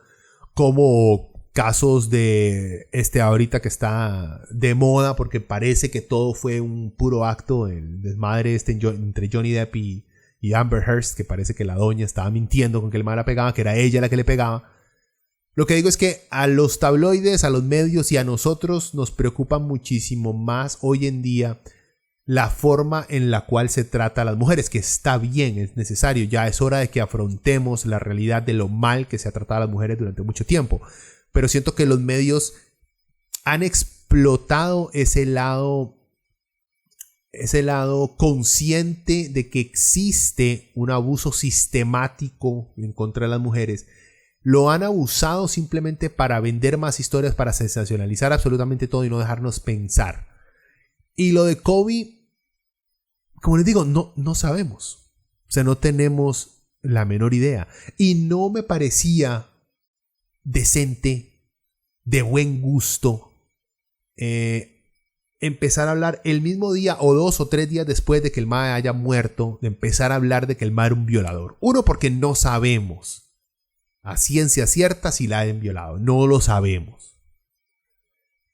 Como casos de ahorita que está de moda porque parece que todo fue un puro acto, el desmadre entre Johnny Depp y Amber Heard, que parece que la doña estaba mintiendo con que el mal la pegaba, que era ella la que le pegaba. Lo que digo es que a los tabloides, a los medios y a nosotros nos preocupa muchísimo más hoy en día la forma en la cual se trata a las mujeres, que está bien, es necesario, ya es hora de que afrontemos la realidad de lo mal que se ha tratado a las mujeres durante mucho tiempo. Pero siento que los medios han explotado ese lado consciente de que existe un abuso sistemático en contra de las mujeres. Lo han abusado simplemente para vender más historias, para sensacionalizar absolutamente todo y no dejarnos pensar. Y lo de Kobe, como les digo, no sabemos. O sea, no tenemos la menor idea. Y no me parecía decente, de buen gusto, empezar a hablar el mismo día o 2 o 3 días después de que el mae haya muerto, de empezar a hablar de que el mae era un violador. Uno, porque no sabemos a ciencia cierta si la han violado. No lo sabemos.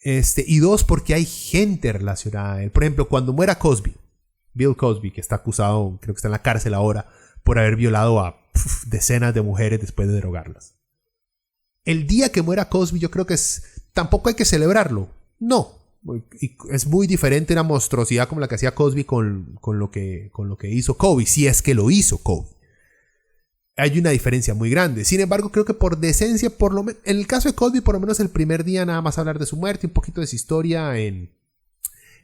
Y 2, porque hay gente relacionada a él. Por ejemplo, cuando muera Bill Cosby, que está acusado, creo que está en la cárcel ahora, por haber violado a decenas de mujeres después de drogarlas. El día que muera Cosby, yo creo que tampoco hay que celebrarlo. No. Es muy diferente una monstruosidad como la que hacía Cosby con lo que hizo Kobe, si es que lo hizo Kobe. Hay una diferencia muy grande. Sin embargo, creo que por decencia, en el caso de Cosby, por lo menos el primer día nada más hablar de su muerte, un poquito de su historia en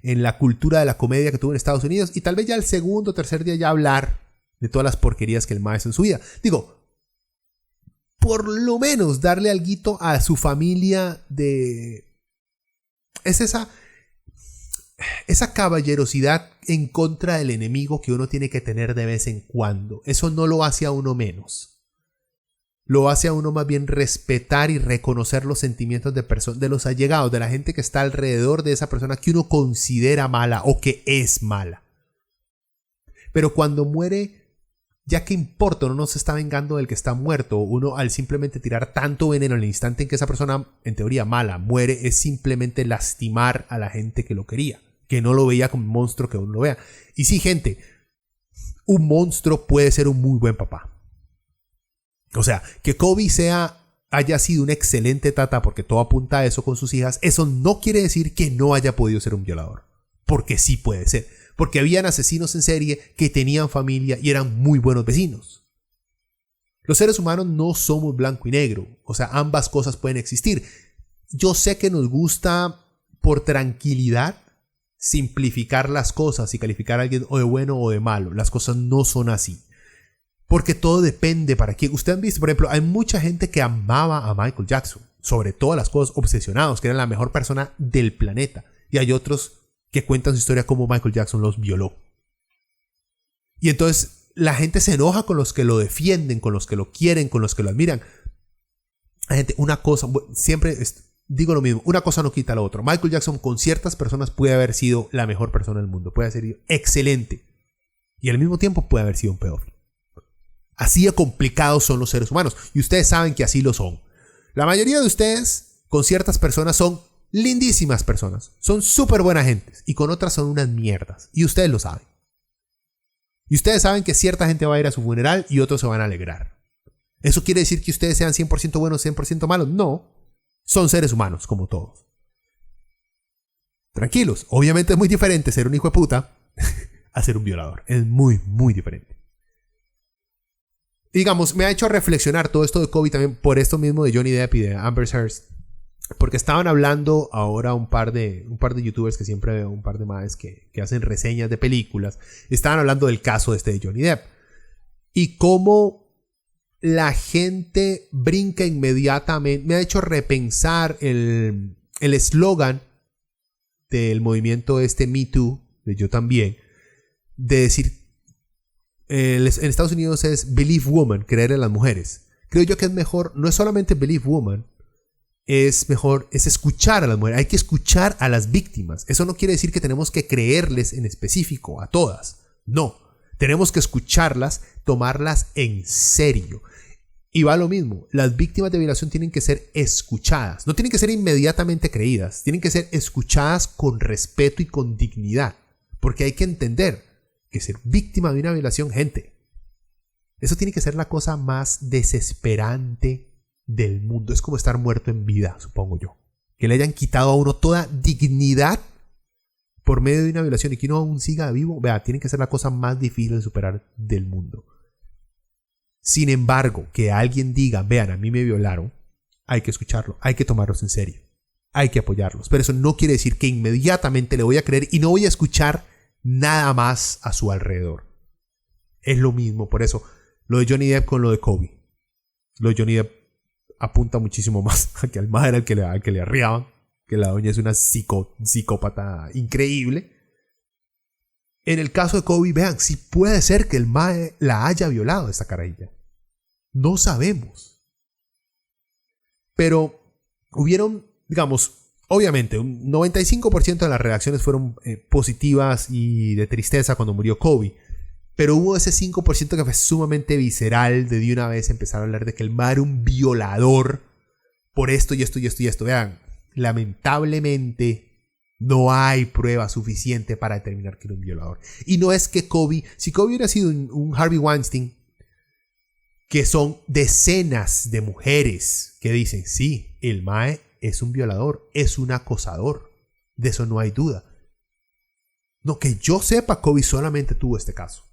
la cultura de la comedia que tuvo en Estados Unidos, y tal vez ya el segundo o tercer día ya hablar de todas las porquerías que el mae hizo en su vida. Digo, por lo menos darle alguito a su familia es esa caballerosidad en contra del enemigo que uno tiene que tener de vez en cuando. Eso no lo hace a uno menos. Lo hace a uno más bien respetar y reconocer los sentimientos de los allegados, de la gente que está alrededor de esa persona que uno considera mala o que es mala. Pero cuando muere, ya que importa, uno no se está vengando del que está muerto. Uno, al simplemente tirar tanto veneno en el instante en que esa persona, en teoría mala, muere, es simplemente lastimar a la gente que lo quería, que no lo veía como un monstruo que uno lo vea. Y sí, gente, un monstruo puede ser un muy buen papá. O sea, que Kobe haya sido una excelente tata, porque todo apunta a eso con sus hijas, eso no quiere decir que no haya podido ser un violador. Porque sí puede ser. Porque habían asesinos en serie que tenían familia y eran muy buenos vecinos. Los seres humanos no somos blanco y negro. O sea, ambas cosas pueden existir. Yo sé que nos gusta, por tranquilidad, simplificar las cosas y calificar a alguien o de bueno o de malo. Las cosas no son así. Porque todo depende para quién. Ustedes han visto, por ejemplo, hay mucha gente que amaba a Michael Jackson. Sobre todas las cosas, obsesionados, que era la mejor persona del planeta. Y hay otros que cuentan su historia como Michael Jackson los violó. Y entonces la gente se enoja con los que lo defienden, con los que lo quieren, con los que lo admiran. Gente, una cosa, siempre digo lo mismo, una cosa no quita la otra. Michael Jackson con ciertas personas puede haber sido la mejor persona del mundo, puede haber sido excelente, y al mismo tiempo puede haber sido un pedófilo. Así de complicados son los seres humanos, y ustedes saben que así lo son. La mayoría de ustedes con ciertas personas son lindísimas personas, son súper buenas gentes, y con otras son unas mierdas, y ustedes lo saben. Y ustedes saben que cierta gente va a ir a su funeral y otros se van a alegrar. ¿Eso quiere decir que ustedes sean 100% buenos, 100% malos? No. Son seres humanos, como todos. Tranquilos. Obviamente es muy diferente ser un hijo de puta a ser un violador. Es muy, muy diferente. Digamos, me ha hecho reflexionar todo esto de Kobe también por esto mismo de Johnny Depp y de Amber Heard. Porque estaban hablando ahora un par de youtubers que siempre veo, un par de más que hacen reseñas de películas. Estaban hablando del caso de Johnny Depp. Y cómo la gente brinca inmediatamente. Me ha hecho repensar el eslogan del movimiento Me Too, de Yo También, de decir, en Estados Unidos es Believe Woman, creer en las mujeres. Creo yo que es mejor, no es solamente Believe Woman, es escuchar a las mujeres. Hay que escuchar a las víctimas. Eso no quiere decir que tenemos que creerles en específico a todas. No. Tenemos que escucharlas, tomarlas en serio. Y va lo mismo. Las víctimas de violación tienen que ser escuchadas. No tienen que ser inmediatamente creídas. Tienen que ser escuchadas con respeto y con dignidad. Porque hay que entender que ser víctima de una violación, gente, eso tiene que ser la cosa más desesperante del mundo. Es como estar muerto en vida, supongo yo. Que le hayan quitado a uno toda dignidad por medio de una violación y que uno aún siga vivo. Vea, tiene que ser la cosa más difícil de superar del mundo. Sin embargo, que alguien diga, vean, a mí me violaron, hay que escucharlo, hay que tomarlos en serio, hay que apoyarlos. Pero eso no quiere decir que inmediatamente le voy a creer y no voy a escuchar nada más a su alrededor. Es lo mismo, por eso, lo de Johnny Depp con lo de Kobe. Lo de Johnny Depp apunta muchísimo más a que al mae era el que le arriaban, que la doña es una psicópata increíble. En el caso de Kobe, vean, sí puede ser que el mae la haya violado esta carajilla. No sabemos. Pero hubieron, digamos, obviamente, un 95% de las reacciones fueron positivas y de tristeza cuando murió Kobe. Pero hubo ese 5% que fue sumamente visceral de una vez empezar a hablar de que el mae era un violador por esto y esto y esto y esto. Vean, lamentablemente no hay prueba suficiente para determinar que era un violador. Y no es que Kobe, si Kobe hubiera sido un Harvey Weinstein, que son decenas de mujeres que dicen, sí, el mae es un violador, es un acosador. De eso no hay duda. No, que yo sepa, Kobe solamente tuvo este caso.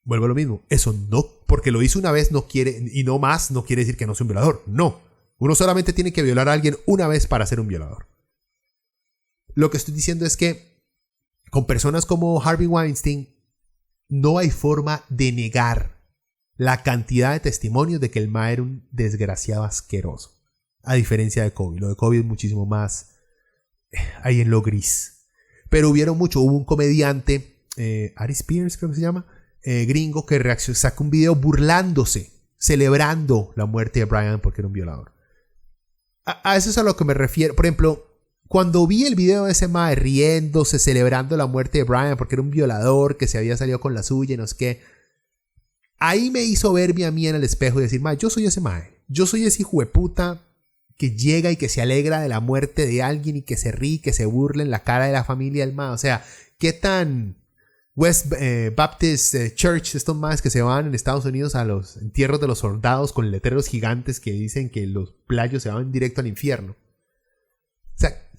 Vuelvo a lo mismo. Eso no, porque lo hizo una vez no quiere, y no más, no quiere decir que no sea un violador. No. Uno solamente tiene que violar a alguien una vez para ser un violador. Lo que estoy diciendo es que con personas como Harvey Weinstein no hay forma de negar la cantidad de testimonios de que el mae era un desgraciado asqueroso. A diferencia de Kobe. Lo de Kobe es muchísimo más ahí en lo gris. Pero hubo un comediante, Ari Spears creo que se llama, gringo, que sacó un video burlándose, celebrando la muerte de Brian porque era un violador. A eso es a lo que me refiero. Por ejemplo, cuando vi el video de ese mae riéndose, celebrando la muerte de Brian porque era un violador que se había salido con la suya y no sé qué, ahí me hizo verme a mí en el espejo y decir, mae, yo soy ese mae. Yo soy ese hijo de puta que llega y que se alegra de la muerte de alguien y que se ríe, que se burla en la cara de la familia del mae. O sea, qué tan West Baptist Church, estos más que se van en Estados Unidos a los entierros de los soldados con letreros gigantes que dicen que los playos se van directo al infierno. O sea,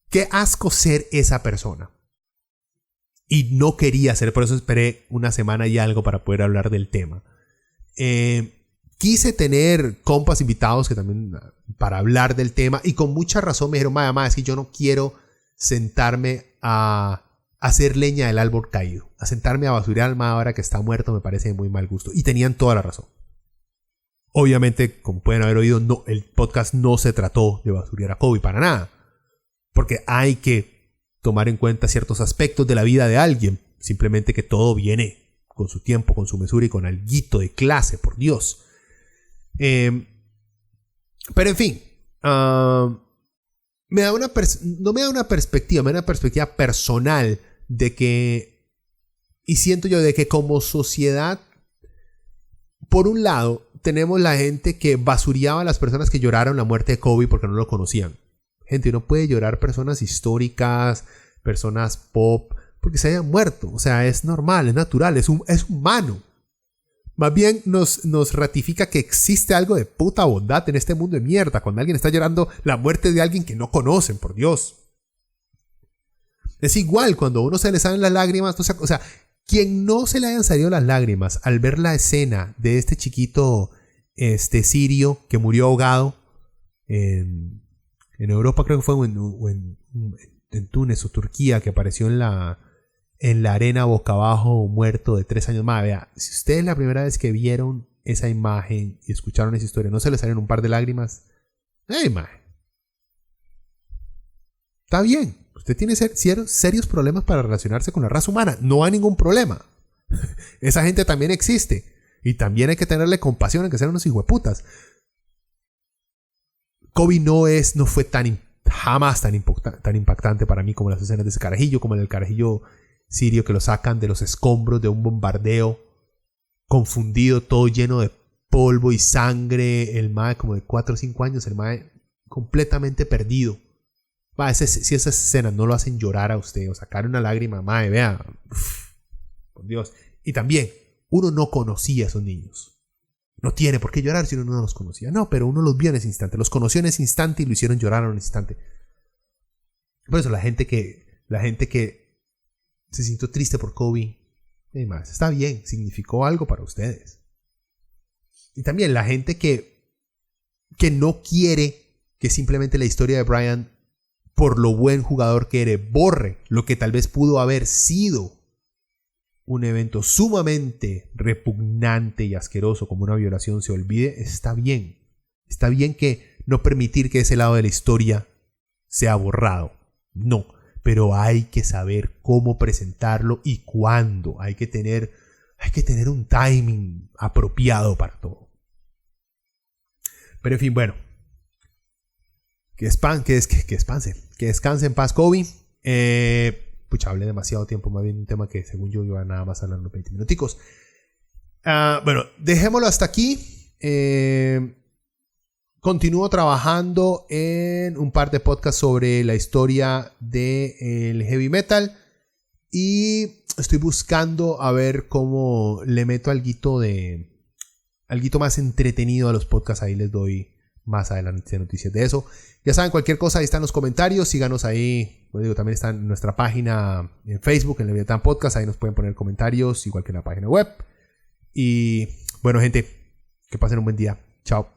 qué asco ser esa persona. Y no quería ser, por eso esperé una semana y algo para poder hablar del tema. Quise tener compas invitados que también para hablar del tema y con mucha razón me dijeron, mamá, es que yo no quiero sentarme a hacer leña del árbol caído. A sentarme a basurear al mae ahora que está muerto me parece de muy mal gusto. Y tenían toda la razón. Obviamente, como pueden haber oído, no, el podcast no se trató de basurear a Kobe para nada. Porque hay que tomar en cuenta ciertos aspectos de la vida de alguien. Simplemente que todo viene con su tiempo, con su mesura y con alguito de clase, por Dios. Pero en fin, no me da una perspectiva, me da una perspectiva personal de que, y siento yo de que como sociedad, por un lado, tenemos la gente que basureaba a las personas que lloraron la muerte de Kobe porque no lo conocían. Gente, uno puede llorar personas históricas, personas pop, porque se hayan muerto. O sea, es normal, es natural, es humano. Más bien nos ratifica que existe algo de puta bondad en este mundo de mierda. Cuando alguien está llorando la muerte de alguien que no conocen, por Dios. Es igual cuando a uno se le salen las lágrimas. O sea, quien no se le hayan salido las lágrimas al ver la escena de este chiquito sirio que murió ahogado en Europa, creo que fue en Túnez o Turquía, que apareció en la arena boca abajo, muerto de 3 años más. Vea, si ustedes la primera vez que vieron esa imagen y escucharon esa historia, ¿no se les salieron un par de lágrimas? Maje. Está bien. Usted tiene serios problemas para relacionarse con la raza humana. No hay ningún problema. Esa gente también existe. Y también hay que tenerle compasión, hay que ser unos hijueputas. Kobe no fue jamás tan impactante para mí como las escenas de ese carajillo, como en el carajillo sirio que lo sacan de los escombros de un bombardeo, confundido, todo lleno de polvo y sangre, el mae como de 4 o 5 años, el mae completamente perdido. Si esas escenas no lo hacen llorar a usted o sacar una lágrima, mae, vea, por Dios. Y también, uno no conocía a esos niños. No tiene por qué llorar si uno no los conocía. No, pero uno los vio en ese instante, los conoció en ese instante y lo hicieron llorar en ese instante. Por eso la gente que se sintió triste por Kobe, más, está bien, significó algo para ustedes. Y también la gente que no quiere que simplemente la historia de Bryant, por lo buen jugador que era, borre lo que tal vez pudo haber sido un evento sumamente repugnante y asqueroso como una violación, se olvide. Está bien. Está bien que no permitir que ese lado de la historia sea borrado. No. Pero hay que saber cómo presentarlo y cuándo. Hay que tener un timing apropiado para todo. Pero en fin, bueno. Que descanse en paz, Kobe. Pucha, hablé demasiado tiempo, más bien un tema que según yo iba nada más a hablar unos 20 minuticos. Bueno, dejémoslo hasta aquí. Continúo trabajando en un par de podcasts sobre la historia del heavy metal. Y estoy buscando a ver cómo le meto alguito más entretenido a los podcasts. Ahí les doy más adelante noticias de eso. Ya saben, cualquier cosa ahí está en los comentarios. Síganos ahí. Como digo, también está en nuestra página en Facebook, en Leviatán Podcast. Ahí nos pueden poner comentarios, igual que en la página web. Y bueno, gente, que pasen un buen día. Chao.